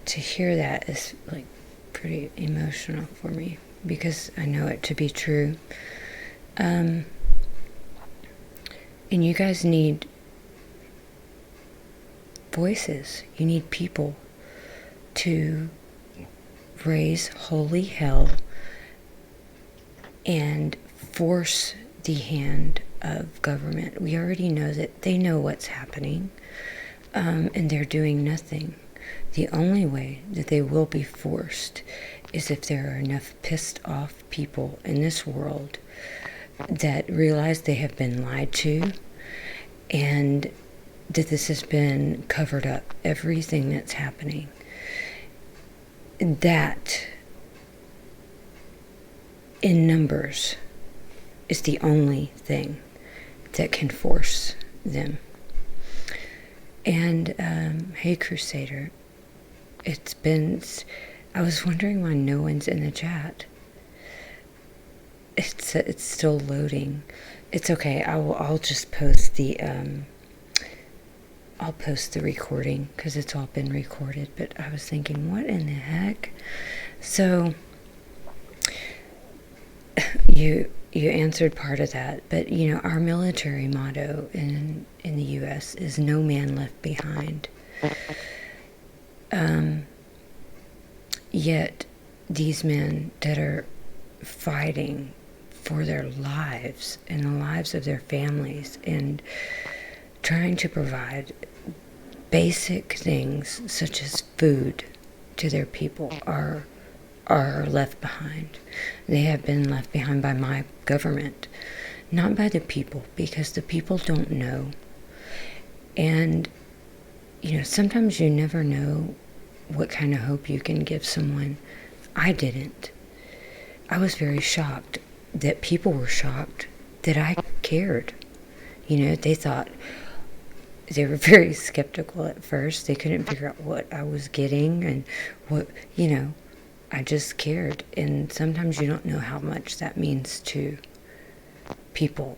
[SPEAKER 1] to hear that is like pretty emotional for me because I know it to be true. And you guys need voices. You need people to raise holy hell and force the hand of government. We already know that they know what's happening, and they're doing nothing. The only way that they will be forced is if there are enough pissed off people in this world that realize they have been lied to and that this has been covered up, everything that's happening. That, in numbers, is the only thing that can force them. And, hey, Crusader, I was wondering why no one's in the chat. It's still loading. It's okay. I'll just post the I'll post the recording because it's all been recorded. But I was thinking, what in the heck? So you answered part of that, but our military motto in the U.S. is "No man left behind." Yet these men that are fighting for their lives and the lives of their families and trying to provide basic things such as food to their people are left behind. They have been left behind by my government, not by the people, because the people don't know. And sometimes you never know what kind of hope you can give someone. I didn't. I was very shocked that people were shocked that I cared. They thought, they were very skeptical at first. They couldn't figure out what I was getting and what, I just cared. And sometimes you don't know how much that means to people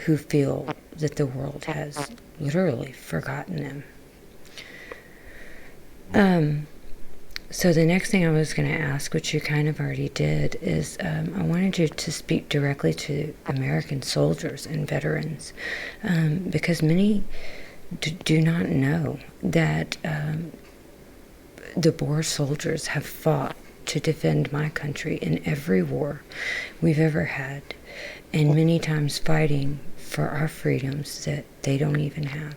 [SPEAKER 1] who feel that the world has literally forgotten them. So the next thing I was going to ask, which you kind of already did, is I wanted you to speak directly to American soldiers and veterans, because many do not know that the Boer soldiers have fought to defend my country in every war we've ever had, and many times fighting for our freedoms that they don't even have.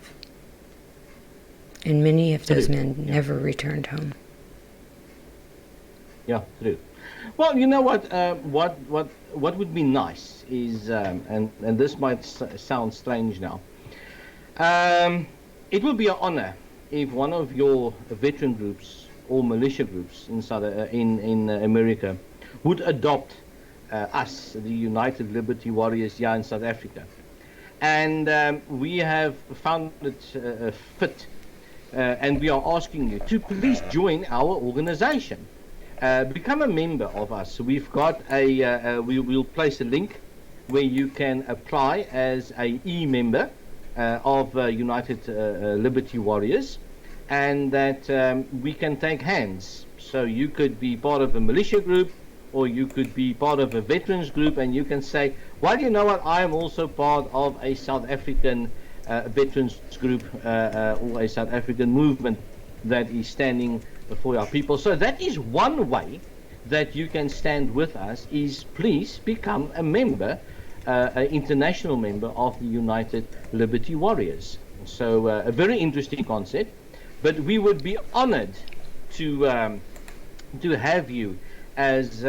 [SPEAKER 1] And many of those men never returned home.
[SPEAKER 2] Yeah, true. Well, you know what? What would be nice is, and this might sound strange now. It would be an honor if one of your veteran groups or militia groups in America would adopt us, the United Liberty Warriors, here in South Africa, and we have found it fit, and we are asking you to please join our organization. Become a member of us. We've got we'll place a link where you can apply as a e-member of United Liberty Warriors, and that we can take hands. So you could be part of a militia group, or you could be part of a veterans group, and you can say, well, you know what, I am also part of a South African veterans group or a South African movement that is standing for our people. So that is one way that you can stand with us, is please become a member, an international member of the United Liberty Warriors. So a very interesting concept, but we would be honored to have you as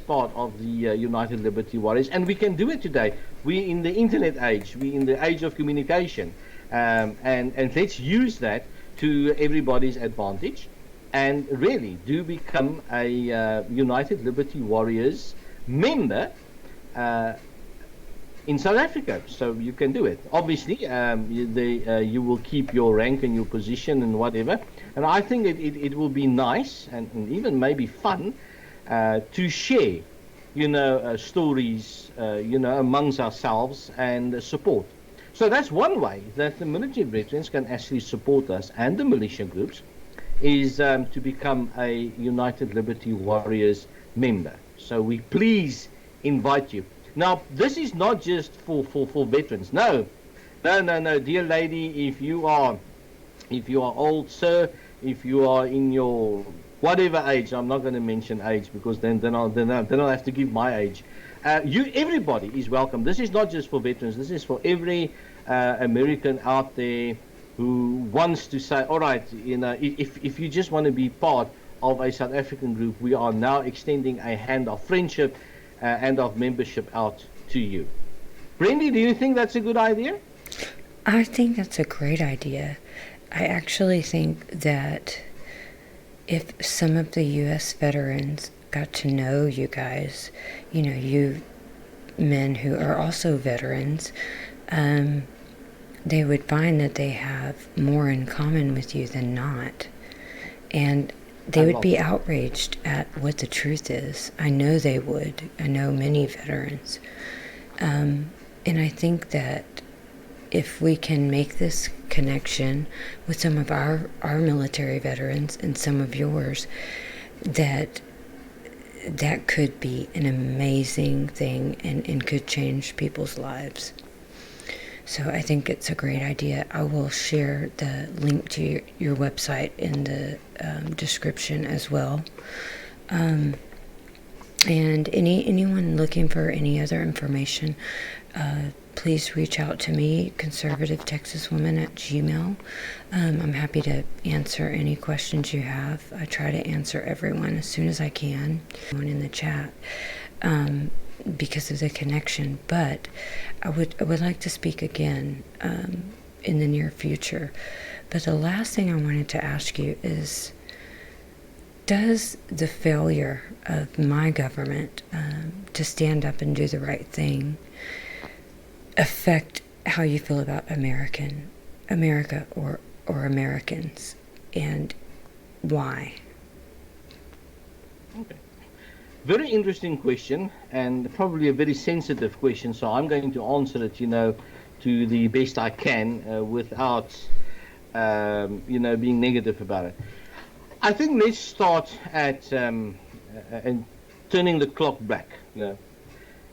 [SPEAKER 2] part of the United Liberty Warriors, and we can do it today. We're in the internet age, we're in the age of communication, and let's use that to everybody's advantage, and really do become a United Liberty Warriors member in South Africa. So you can do it. Obviously, you will keep your rank and your position and whatever. And I think it will be nice and even maybe fun to share, stories, amongst ourselves and support. So that's one way that the military veterans can actually support us and the militia groups is to become a United Liberty Warriors member. So we please invite you. Now, this is not just for veterans. No, no, dear lady, if you are old, sir, if you are in your whatever age, I'm not going to mention age because then I'll have to give my age. Everybody is welcome. This is not just for veterans. This is for every American out there who wants to say, all right, if you just want to be part of a South African group, we are now extending a hand of friendship and of membership out to you. Brendy, do you think that's a good idea?
[SPEAKER 1] I think that's a great idea. I actually think that if some of the U.S. veterans got to know you guys, you men who are also veterans, they would find that they have more in common with you than not. And they would be outraged at what the truth is. I know they would. I know many veterans. And I think that if we can make this connection with some of our military veterans and some of yours, that could be an amazing thing and could change people's lives. So I think it's a great idea. I will share the link to your website in the description as well. And anyone looking for any other information, please reach out to me, conservativetexaswoman@gmail.com. I'm happy to answer any questions you have. I try to answer everyone as soon as I can. Everyone in the chat. Because of the connection, but I would like to speak again in the near future. But the last thing I wanted to ask you is, does the failure of my government to stand up and do the right thing affect how you feel about America or Americans, and why?
[SPEAKER 2] Okay. Very interesting question, and probably a very sensitive question, so I'm going to answer it, to the best I can without, being negative about it. I think let's start at and turning the clock back.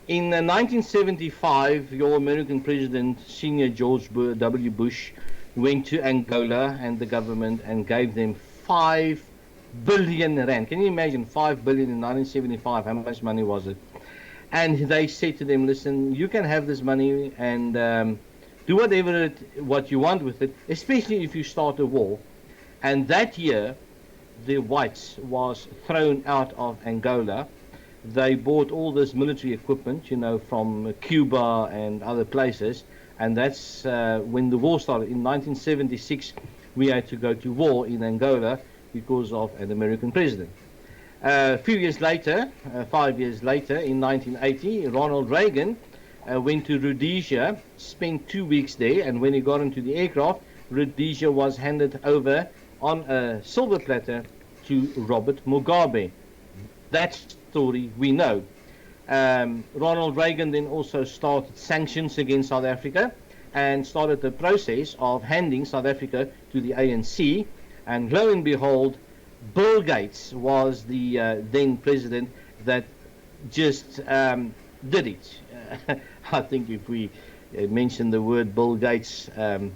[SPEAKER 2] In 1975, your American president, Senior George W. Bush, went to Angola and the government and gave them 5 billion rand. Can you imagine 5 billion in 1975? How much money was it? And they said to them, listen, you can have this money and do what you want with it, especially if you start a war. And that year, the whites was thrown out of Angola. They bought all this military equipment, from Cuba and other places. And that's when the war started. In 1976, we had to go to war in Angola because of an American president. A few years later, 5 years later, in 1980, Ronald Reagan went to Rhodesia, spent 2 weeks there, and when he got into the aircraft, Rhodesia was handed over on a silver platter to Robert Mugabe. That story we know. Ronald Reagan then also started sanctions against South Africa and started the process of handing South Africa to the ANC. And lo and behold, Bill Gates was the then president that just did it. I think if we mention the word Bill Gates and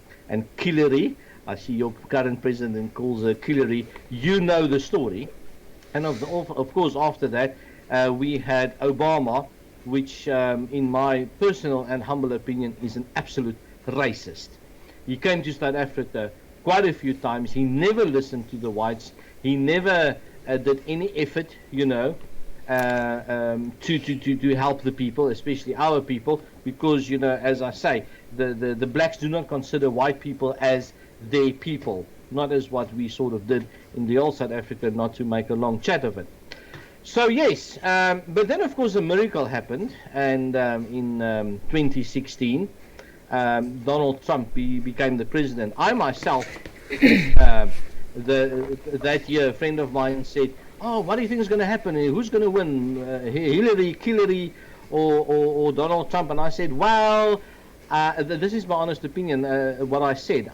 [SPEAKER 2] Hillary, I see your current president calls her Hillary, you know the story. And of course, after that, we had Obama, which in my personal and humble opinion is an absolute racist. He came to South Africa quite a few times. He never listened to the whites. He never did any effort, to help the people, especially our people, because, as I say, the blacks do not consider white people as their people, not as what we sort of did in the old South Africa, not to make a long chat of it. So yes, but then of course a miracle happened, and in 2016, Donald Trump became the president. I myself, that year, a friend of mine said, "Oh, what do you think is going to happen? Who's going to win, Hillary, or Donald Trump?" And I said, "Well, This is my honest opinion. What I said,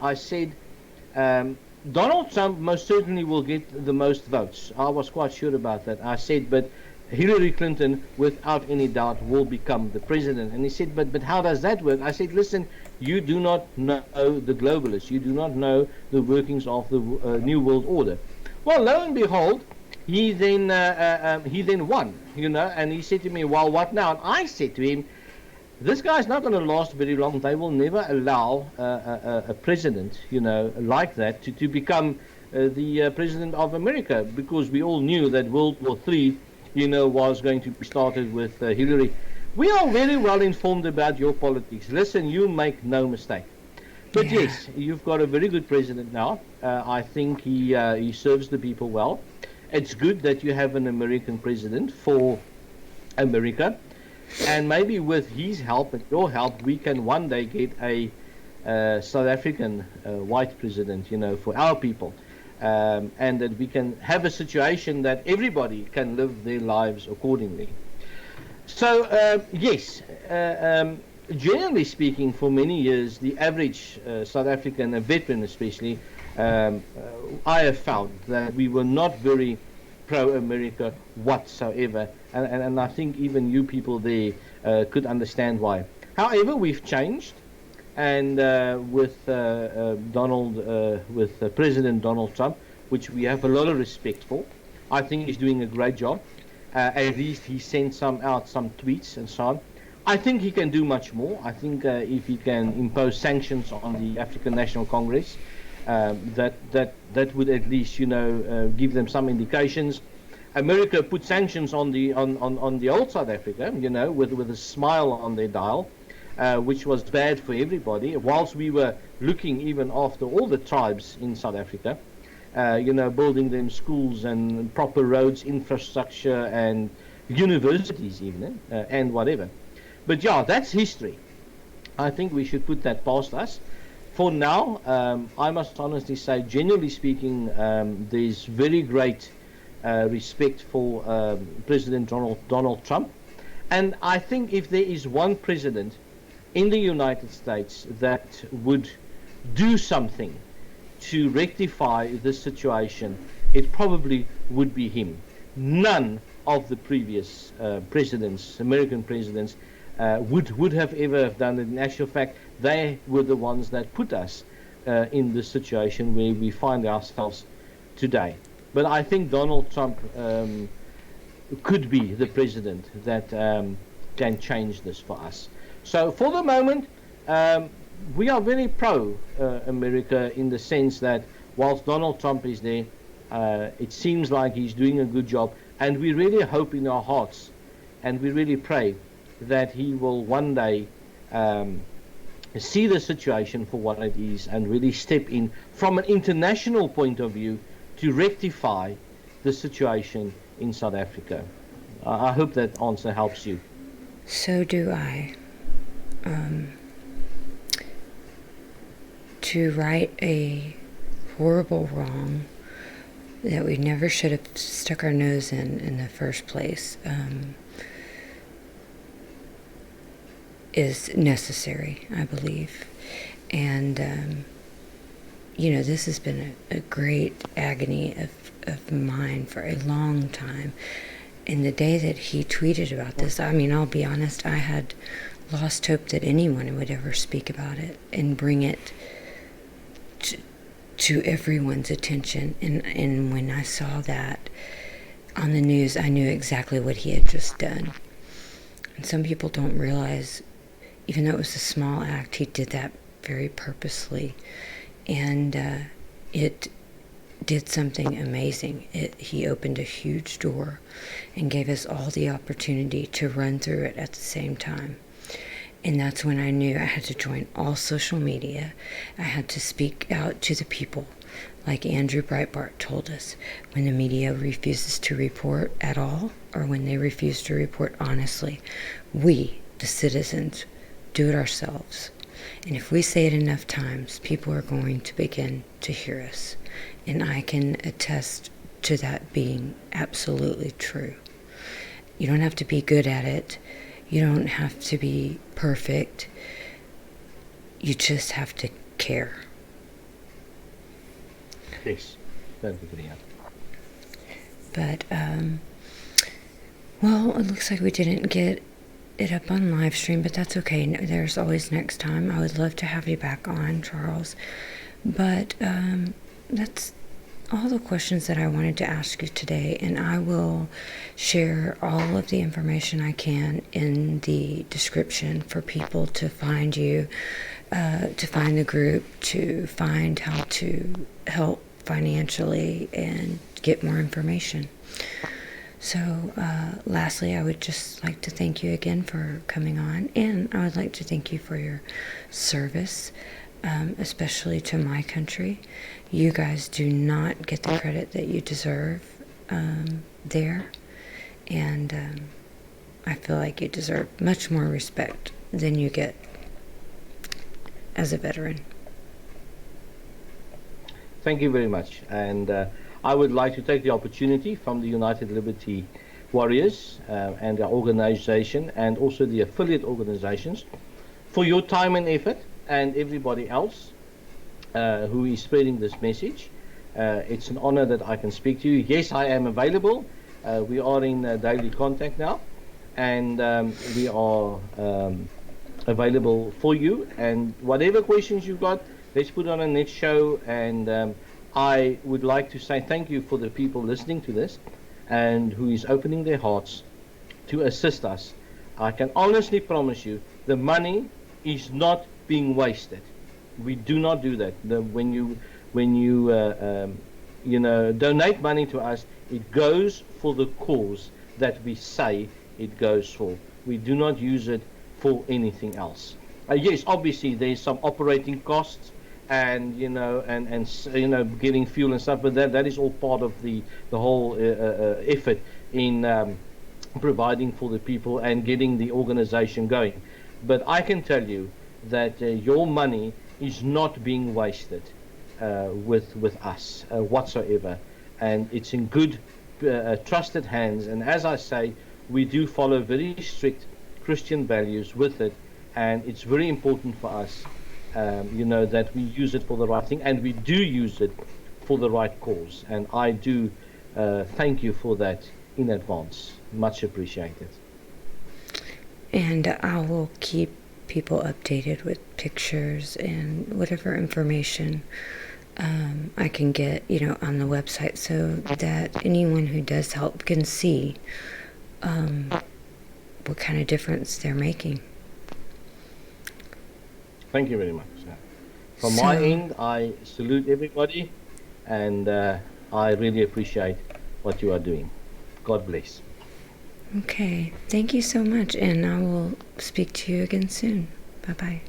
[SPEAKER 2] um, Donald Trump most certainly will get the most votes. I was quite sure about that. I said, but Hillary Clinton, without any doubt, will become the president. And he said, but how does that work? I said, listen, you do not know the globalists. You do not know the workings of the New World Order. Well, lo and behold, he then won, and he said to me, well, what now? And I said to him, this guy's not going to last very long. They will never allow a president, like that to become the president of America, because we all knew that World War III, was going to be started with Hillary. We are very well informed about your politics. Listen, you make no mistake. But
[SPEAKER 1] Yeah.
[SPEAKER 2] yes, you've got a very good president now. I think he serves the people well. It's good that you have an American president for America. And maybe with his help and your help, we can one day get a South African white president, for our people. And that we can have a situation that everybody can live their lives accordingly. So, yes, generally speaking, for many years, the average South African, a veteran especially, I have found that we were not very pro-America whatsoever, and I think even you people there could understand why. However, we've changed, and with President Donald Trump, which we have a lot of respect for, I think he's doing a great job. At least he sent some tweets and so on. I think he can do much more. I think if he can impose sanctions on the African National Congress, that would at least give them some indications. America put sanctions on the old South Africa, with a smile on their dial, which was bad for everybody. Whilst we were looking even after all the tribes in South Africa, building them schools and proper roads, infrastructure, and universities even, and whatever. But yeah, that's history. I think we should put that past us. For now, I must honestly say, generally speaking, there's very great respect for President Donald Trump. And I think if there is one president in the United States that would do something to rectify this situation, it probably would be him. None of the previous American presidents, would have ever done it. In actual fact, they were the ones that put us in the situation where we find ourselves today. But I think Donald Trump could be the president that can change this for us. So for the moment, we are very pro-America in the sense that whilst Donald Trump is there, it seems like he's doing a good job, and we really hope in our hearts, and we really pray that he will one day see the situation for what it is and really step in from an international point of view to rectify the situation in South Africa. I hope that answer helps you.
[SPEAKER 1] So do I. To right a horrible wrong that we never should have stuck our nose in the first place, is necessary, I believe. And, this has been a great agony of mine for a long time. And the day that he tweeted about this, I'll be honest, I had lost hope that anyone would ever speak about it and bring it to everyone's attention. And when I saw that on the news, I knew exactly what he had just done. And some people don't realize, even though it was a small act, he did that very purposely. And it did something amazing. He opened a huge door and gave us all the opportunity to run through it at the same time. And that's when I knew I had to join all social media. I had to speak out to the people, like Andrew Breitbart told us. When the media refuses to report at all, or when they refuse to report honestly, we, the citizens, do it ourselves. And if we say it enough times, people are going to begin to hear us. And I can attest to that being absolutely true. You don't have to be good at it. You don't have to be perfect. you just have to care.
[SPEAKER 2] Yes, totally agree.
[SPEAKER 1] But, well, it looks like we didn't get it up on live stream, but that's okay. There's always next time. I would love to have you back on, Charles. But that's all the questions that I wanted to ask you today, and I will share all of the information I can in the description for people to find you, to find the group, to find how to help financially and get more information. So lastly, I would just like to thank you again for coming on, and I would like to thank you for your service, especially to my country. You guys do not get the credit that you deserve there, and I feel like you deserve much more respect than you get as a veteran.
[SPEAKER 2] Thank you very much. And I would like to take the opportunity from the United Liberty Warriors and our organization and also the affiliate organizations for your time and effort, and everybody else who is spreading this message. It's an honor that I can speak to you. Yes, I am available. We are in daily contact now, and we are available for you. And whatever questions you've got, let's put on a next show. And I would like to say thank you for the people listening to this and who is opening their hearts to assist us. I can honestly promise you the money is not being wasted. We do not do that. When you donate money to us, it goes for the cause that we say it goes for. We do not use it for anything else. Yes, obviously there's some operating costs and getting fuel and stuff, but that is all part of the whole effort in providing for the people and getting the organization going. But I can tell you that your money is not being wasted with us whatsoever, and it's in good trusted hands. And as I say, we do follow very strict Christian values with it, and it's very important for us that we use it for the right thing, and we do use it for the right cause. And I do thank you for that in advance. Much appreciated.
[SPEAKER 1] And I will keep people updated with pictures and whatever information I can get, on the website, so that anyone who does help can see what kind of difference they're making.
[SPEAKER 2] Thank you very much. From my end, I salute everybody, and I really appreciate what you are doing. God bless.
[SPEAKER 1] Okay, thank you so much, and I will speak to you again soon. Bye-bye.